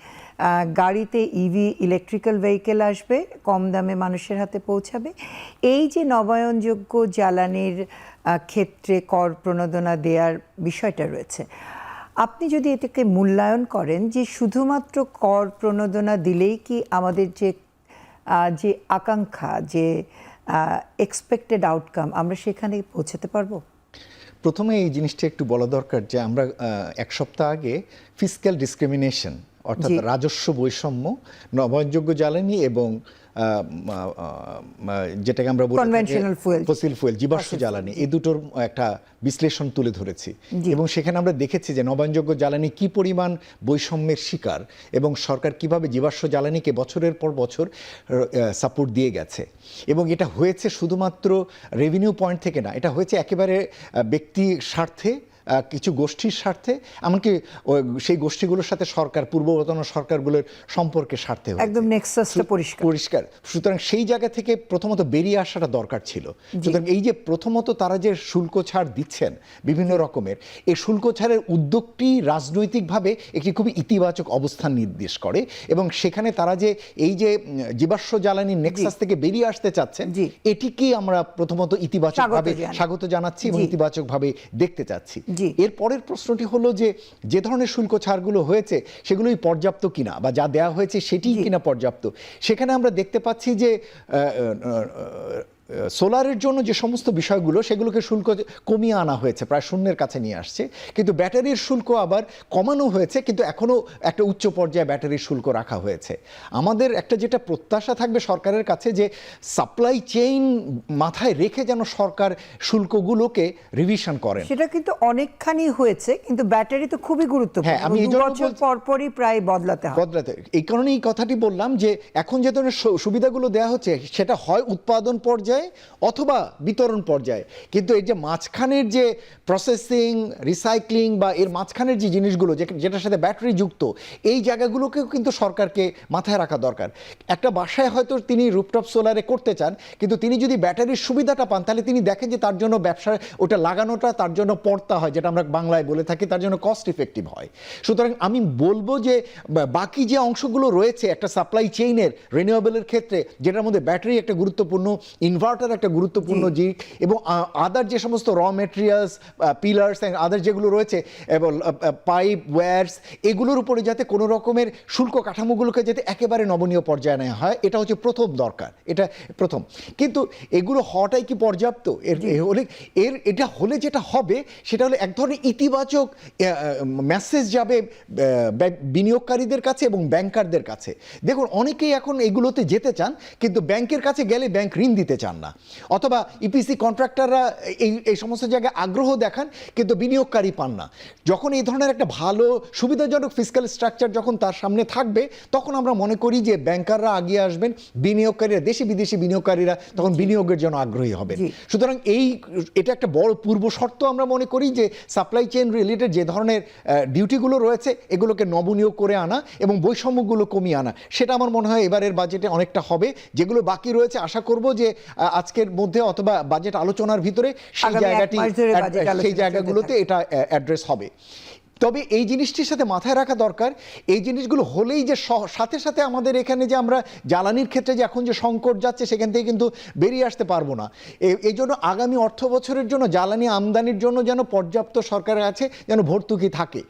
গাড়িতে ইভি ইলেকট্রিক্যাল ভেহিকেল আসবে, কম দামে মানুষের হাতে পৌঁছাবে। এই যে নবায়নযোগ্য জ্বালানির ক্ষেত্রে কর প্রণোদনা দেওয়ার বিষয়টা রয়েছে, আপনি যদি এটাকে মূল্যায়ন করেন যে শুধুমাত্র কর প্রণোদনা দিলেই কি আমাদের যে আকাঙ্ক্ষা, যে এক্সপেক্টেড আউটকাম, আমরা সেখানে পৌঁছাতে পারবো? প্রথমে এই জিনিসটা একটু বলা দরকার যে আমরা এক সপ্তাহ আগে ফিসক্যাল ডিসক্রিমিনেশন অর্থাৎ রাজস্ব বৈষম্য, নবায়নযোগ্য জ্বালানি এবং যেটাকে আমরা বলি ফসিল ফুয়েল, জীবাশ্ম জ্বালানি, এই দুটোর একটা বিশ্লেষণ তুলে ধরেছি এবং সেখানে আমরা দেখেছি যে নবায়নযোগ্য জ্বালানি কি পরিমাণ বৈষম্যের শিকার এবং সরকার কিভাবে জীবাশ্ম জ্বালানিকে বছরের পর বছর সাপোর্ট দিয়ে গেছে। এবং এটা হয়েছে শুধুমাত্র রেভিনিউ পয়েন্ট থেকে না, এটা হয়েছে একেবারে ব্যক্তি স্বার্থে, কিছু গোষ্ঠীর স্বার্থে, এমনকি সেই গোষ্ঠীগুলোর সাথে সরকার, পূর্ববর্তমান সরকারগুলোর সম্পর্কে স্বার্থে একদম নেক্সাসটা পরিষ্কার। সুতরাং সেই জায়গা থেকে প্রথমত বেরিয়ে আসাটা দরকার ছিল। সুতরাং এই যে প্রথমত তারা যে শুল্ক ছাড় দিচ্ছেন বিভিন্ন রকমের, এই শুল্ক ছাড়ের উদ্যোগটি রাজনৈতিকভাবে একটি খুবই ইতিবাচক অবস্থান নির্দেশ করে এবং সেখানে তারা যে এই যে জীবাশ্ম জ্বালানির নেক্সাস থেকে বেরিয়ে আসতে চাচ্ছেন, এটিকেই আমরা প্রথমত ইতিবাচকভাবে স্বাগত জানাচ্ছি এবং ইতিবাচকভাবে দেখতে চাচ্ছি। এর পরের প্রশ্নটি হলো যে ধরনের শুল্ক ছাড়গুলো হয়েছে সেগুলোই পর্যাপ্ত কিনা, বা যা দেওয়া হয়েছে সেটিই কিনা পর্যাপ্ত। সেখানে আমরা দেখতে পাচ্ছি যে সোলারের জন্য যে সমস্ত বিষয়গুলো, সেগুলোকে শুল্ক কমিয়ে আনা হয়েছে, প্রায় শূন্যের কাছে নিয়ে আসছে, কিন্তু ব্যাটারির শুল্ক আবার কমানো হয়েছে, কিন্তু এখনও একটা উচ্চ পর্যায়ে ব্যাটারির শুল্ক রাখা হয়েছে। আমাদের একটা যেটা প্রত্যাশা থাকবে সরকারের কাছে, যে সাপ্লাই চেইন মাথায় রেখে যেন সরকার শুল্কগুলোকে রিভিশন করেন। সেটা কিন্তু অনেকখানি হয়েছে, কিন্তু ব্যাটারি তো খুবই গুরুত্বপূর্ণ। হ্যাঁ, আমি এই বছর পরপরই প্রায় বদলাতে। এই কারণে এই কথাটি বললাম যে এখন যে ধরনের সুবিধাগুলো দেওয়া হচ্ছে সেটা হয় উৎপাদন পর্যায়ে অথবা বিতরণ পর্যায়ে, কিন্তু এই যে মাঝখানের যে প্রসেসিং, রিসাইক্লিং বা এর মাঝখানের যে জিনিসগুলো যেটার সাথে ব্যাটারি যুক্ত, এই জায়গাগুলোকেও কিন্তু সরকারকে মাথায় রাখা দরকার। একটা বাসায় হয়তো তিনি রুফটপ সোলারে করতে চান, কিন্তু তিনি যদি ব্যাটারির সুবিধাটা পান, তাহলে তিনি দেখেন যে তার জন্য ব্যবসায় ওটা লাগানোটা তার জন্য পড়তা হয়, যেটা আমরা বাংলায় বলে থাকি, তার জন্য কস্ট ইফেক্টিভ হয়। সুতরাং আমি বলবো যে বাকি যে অংশগুলো রয়েছে একটা সাপ্লাই চেইনের, রিনিউয়েবলের ক্ষেত্রে, যেটার মধ্যে ব্যাটারি একটা গুরুত্বপূর্ণ, ইনভার্টার একটা গুরুত্বপূর্ণ দিক, এবং আদার যে সমস্ত raw materials, pillars and other যেগুলো রয়েছে, এবং পাইপ, ওয়্যারস, এগুলোর উপরে যাতে কোনো রকমের শুল্ক কাঠামোগুলোকে যাতে একেবারে নমনীয় পর্যায়ে নেওয়া হয়, এটা হচ্ছে প্রথম দরকার, এটা প্রথম। কিন্তু এগুলো হওয়াটাই কি পর্যাপ্ত? এটা হলে যেটা হবে সেটা হলে এক ধরনের ইতিবাচক মেসেজ যাবে বিনিয়োগকারীদের কাছে এবং ব্যাংকারদের কাছে। দেখুন, অনেকেই এখন এগুলোতে যেতে চান, কিন্তু ব্যাংকের কাছে গেলে ব্যাংক ঋণ দিতে চান না, অথবা ইপিসি কন্ট্রাক্টররা এই সমস্ত জায়গায় আগ্রহ দেখান, কিন্তু বিনিয়োগকারী পান না। যখন এই ধরনের একটা ভালো সুবিধাজনক ফিসক্যাল স্ট্রাকচার যখন তার সামনে থাকবে, তখন আমরা মনে করি যে ব্যাংকাররা আগিয়ে আসবেন, বিনিয়োগকারীরা, দেশি বিদেশি বিনিয়োগকারীরা তখন বিনিয়োগের জন্য আগ্রহী হবেন। সুতরাং এটা একটা বড় পূর্ব শর্ত আমরা মনে করি, যে সাপ্লাই চেইন রিলেটেড যে ধরনের ডিউটিগুলো রয়েছে এগুলোকে নমনীয় করে আনা এবং বৈষম্যগুলো কমিয়ে আনা, সেটা আমার মনে হয় এবারের বাজেটে অনেকটা হবে। যেগুলো বাকি রয়েছে আশা করব যে আজকের মধ্যে অথবা বাজেট আলোচনার ভিতরে সেই জায়গাগুলোতে এটা অ্যাড্রেস হবে। তবে এই জিনিসটির সাথে মাথায় রাখা দরকার, এই জিনিসগুলো হলেই যে সাথে সাথে আমাদের এখানে যে আমরা জ্বালানির ক্ষেত্রে যে এখন যে সংকট যাচ্ছে সেখান থেকে কিন্তু বেরিয়ে আসতে পারবো না। এই জন্য আগামী অর্থ বছরের জন্য জ্বালানি আমদানির জন্য যেন পর্যাপ্ত সরকারের কাছে যেন ভর্তুকি থাকে।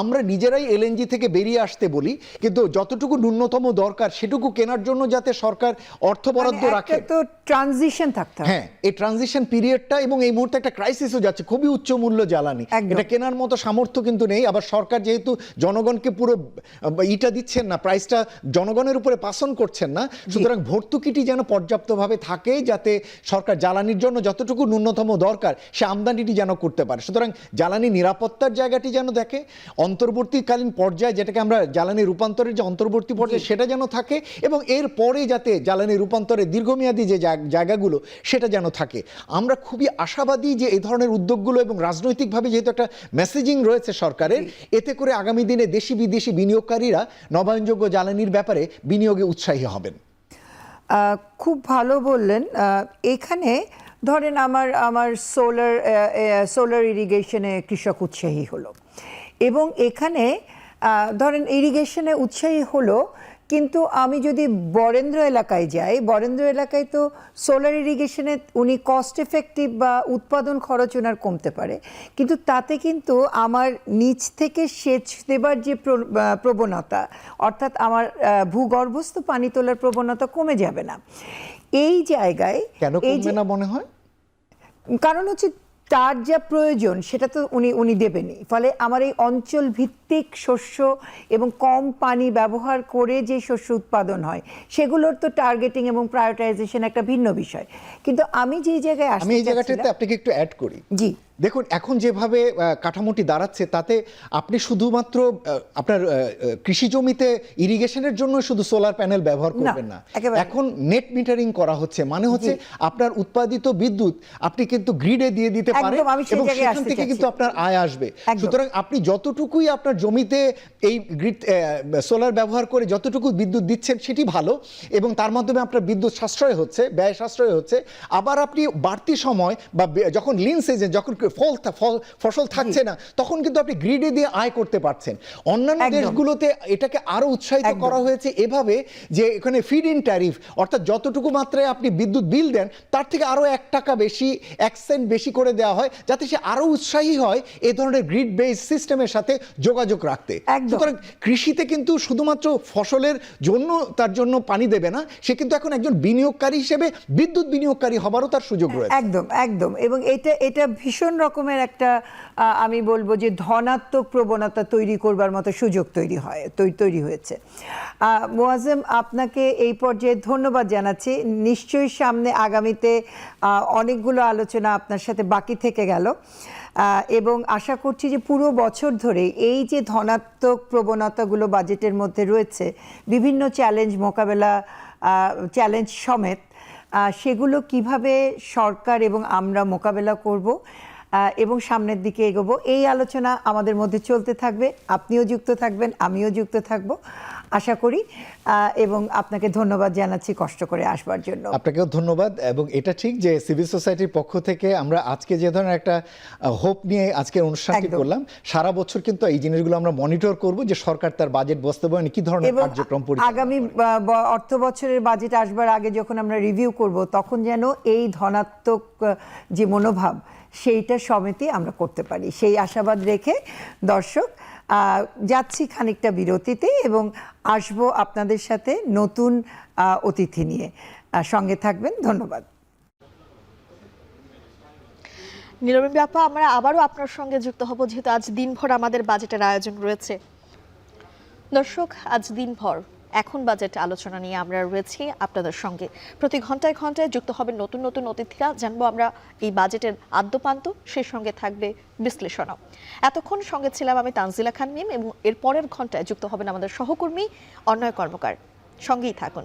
আমরা নিজেরাই এলএনজি থেকে বেরিয়ে আসতে বলি, কিন্তু যতটুকু ন্যূনতম দরকার সেটুকু কেনার জন্য যাতে সরকার অর্থ বরাদ্দ রাখে। তো ট্রানজিশন থাকতে হবে। হ্যাঁ, এই ট্রানজিশন পিরিয়ডটা, এবং এই মুহূর্তে একটা ক্রাইসিসও যাচ্ছে, খুবই উচ্চ মূল্য জ্বালানি, এটা কেনার মতো সামর্থ্য কিন্তু নেই। আবার সরকার যেহেতু জনগণকে পুরো ইটা দিচ্ছেন না, প্রাইসটা জনগণের উপরে পাসন করছেন না, সুতরাং ভর্তুকিটি যেন পর্যাপ্তভাবে থাকে যাতে সরকার জ্বালানির জন্য যতটুকু ন্যূনতম দরকার সে আমদানিটি যেন করতে পারে। সুতরাং জ্বালানি নিরাপত্তার জায়গাটি যেন দেখে, অন্তর্বর্তীকালীন পর্যায়ে যেটাকে আমরা জ্বালানি রূপান্তরের যে অন্তর্বর্তী পর্যায়ে সেটা যেন থাকে, এবং এর পরে যাতে জ্বালানি রূপান্তরের দীর্ঘমেয়াদী যে জায়গাগুলো সেটা যেন থাকে। আমরা খুবই আশাবাদী যে এই ধরনের উদ্যোগগুলো, এবং রাজনৈতিকভাবে যেহেতু একটা মেসেজিং রয়েছে সরকারের, এতে করে আগামী দিনে দেশি বিদেশি বিনিয়োগকারীরা নবায়নযোগ্য জ্বালানির ব্যাপারে বিনিয়োগে উৎসাহী হবেন। খুব ভালো বললেন। এখানে ধরেন আমার সোলার ইরিগেশনে কৃষক উৎসাহী হলো, এবং এখানে ধরেন ইরিগেশনে উৎসাহী হলো, কিন্তু আমি যদি বরেন্দ্র এলাকায় যাই, বরেন্দ্র এলাকায় তো সোলার ইরিগেশনে উনি কস্ট এফেক্টিভ বা উৎপাদন খরচ ওনার কমতে পারে, কিন্তু তাতে কিন্তু আমার নিচ থেকে সেচ দেবার যে প্রবণতা, অর্থাৎ আমার ভূগর্ভস্থ পানি তোলার প্রবণতা কমে যাবে না। এই জায়গায় কেন কমবে না মনে হয়? কারণ হচ্ছে তার যা প্রয়োজন সেটা তো উনি দেবেনই। ফলে আমার এই অঞ্চল ভিত্তিক শস্য এবং কম পানি ব্যবহার করে যে শস্য উৎপাদন হয় সেগুলোর তো টার্গেটিং এবং প্রায়োরিটাইজেশন একটা ভিন্ন বিষয়। কিন্তু আমি যে জায়গায় আমি এই জায়গাটাতে আপনাকে একটু অ্যাড করি। জি, দেখুন, এখন যেভাবে কাঠামোটি দাঁড়াচ্ছে তাতে আপনি শুধুমাত্র আপনার কৃষি জমিতে ইরিগেশনের জন্য শুধু সোলার প্যানেল ব্যবহার করবেন না, এখন নেট মিটারিং করা হচ্ছে, মানে হচ্ছে আপনার উৎপাদিত বিদ্যুৎ আপনি কিন্তু গ্রিডে দিয়ে দিতে পারেন, এবং সেখান থেকে কিন্তু আপনার আয় আসবে। সুতরাং আপনি যতটুকুই আপনার জমিতে এই গ্রিড সোলার ব্যবহার করে যতটুকু বিদ্যুৎ দিচ্ছেন সেটি ভালো, এবং তার মাধ্যমে আপনার বিদ্যুৎ সাশ্রয় হচ্ছে, ব্যয় সাশ্রয় হচ্ছে। আবার আপনি বাড়তি সময় বা যখন লিন সিজন, যখন ফসল থাকছে না, তখন কিন্তু আপনি গ্রিডে দিয়ে আয় করতে পারছেন। অন্যান্য দেশগুলোতে এটাকে আরো উৎসাহিত করা হয়েছে এভাবে যে এখানে ফিড ইন ট্যারিফ, অর্থাৎ যতটুকু মাত্রায় আপনি বিদ্যুৎ বিল দেন তার থেকে আরো 1 টাকা বেশি, 1 সেন্ট বেশি করে দেওয়া হয়, যাতে সে আরো উৎসাহী হয় এই ধরনের গ্রিড বেস সিস্টেমের সাথে যোগাযোগ রাখতে। সুতরাং কৃষিতে কিন্তু শুধুমাত্র ফসলের জন্য তার জন্য পানি দেবে না, সে কিন্তু এখন একজন বিনিয়োগকারী হিসেবে বিদ্যুৎ বিনিয়োগকারী হবারও তার সুযোগ রয়েছে। একদম। এবং এটা ভীষণ রকমের একটা আমি বলবো যে ধনাত্মক প্রবণতা তৈরি করবার মতো সুযোগ তৈরি হয়েছে। মোয়াজ্জেম, আপনাকে এই পর্যায়ে ধন্যবাদ জানাচ্ছি। নিশ্চয়ই সামনে আগামীতে অনেকগুলো আলোচনা আপনার সাথে বাকি থেকে গেল, এবং আশা করছি যে পুরো বছর ধরে এই যে ধনাত্মক প্রবণতাগুলো বাজেটের মধ্যে রয়েছে, বিভিন্ন চ্যালেঞ্জ সমেত, সেগুলো কিভাবে সরকার এবং আমরা মোকাবেলা করব এবং সামনের দিকে এগোবো, এই আলোচনা আমাদের মধ্যে চলতে থাকবে। আপনিও যুক্ত থাকবেন, আমিও যুক্ত থাকব আশা করি, এবং আপনাকে ধন্যবাদ জানাচ্ছি কষ্ট করে আসবার জন্য। আপনাকেও ধন্যবাদ। এবং এটা ঠিক যে সিভিল সোসাইটির পক্ষ থেকে আমরা আজকে যে ধরনের একটা হোপ নিয়ে আজকের অনুষ্ঠানটি করলাম, সারা বছর কিন্তু এই জিনিসগুলো আমরা মনিটর করব যে সরকার তার বাজেট বাস্তবায়নে কি ধরনের কার্যক্রম পরিচালনা করে। আগামী অর্থ বছরের বাজেট আসবার আগে যখন আমরা রিভিউ করব, তখন যেন এই ধনাত্মক যে মনোভাব সেইটা সমিতি আমরা করতে পারি, সেই আশাবাদ রেখে দর্শক যাচ্ছি খানিকটা বিরতিতে, এবং আসবো আপনাদের সাথে নতুন অতিথি নিয়ে। সঙ্গে থাকবেন। ধন্যবাদ। নীলরবী আপা, আমরা আবারও আপনার সঙ্গে যুক্ত হব, যেহেতু আজ দিনভর আমাদের বাজেটের আয়োজন রয়েছে। দর্শক, আজ দিনভর এখন বাজেট আলোচনা নিয়ে আমরা রয়েছি আপনাদের সঙ্গে। প্রতি ঘন্টায় ঘন্টায় যুক্ত হবেন নতুন নতুন অতিথিরা, জানবো আমরা এই বাজেটের আদ্যপান্ত, সেই সঙ্গে থাকবে বিশ্লেষণও। এতক্ষণ সঙ্গে ছিলাম আমি তানজিলা খান মিম, এবং এর পরের ঘন্টায় যুক্ত হবেন আমাদের সহকর্মী অন্যয় কর্মকার। সঙ্গেই থাকুন।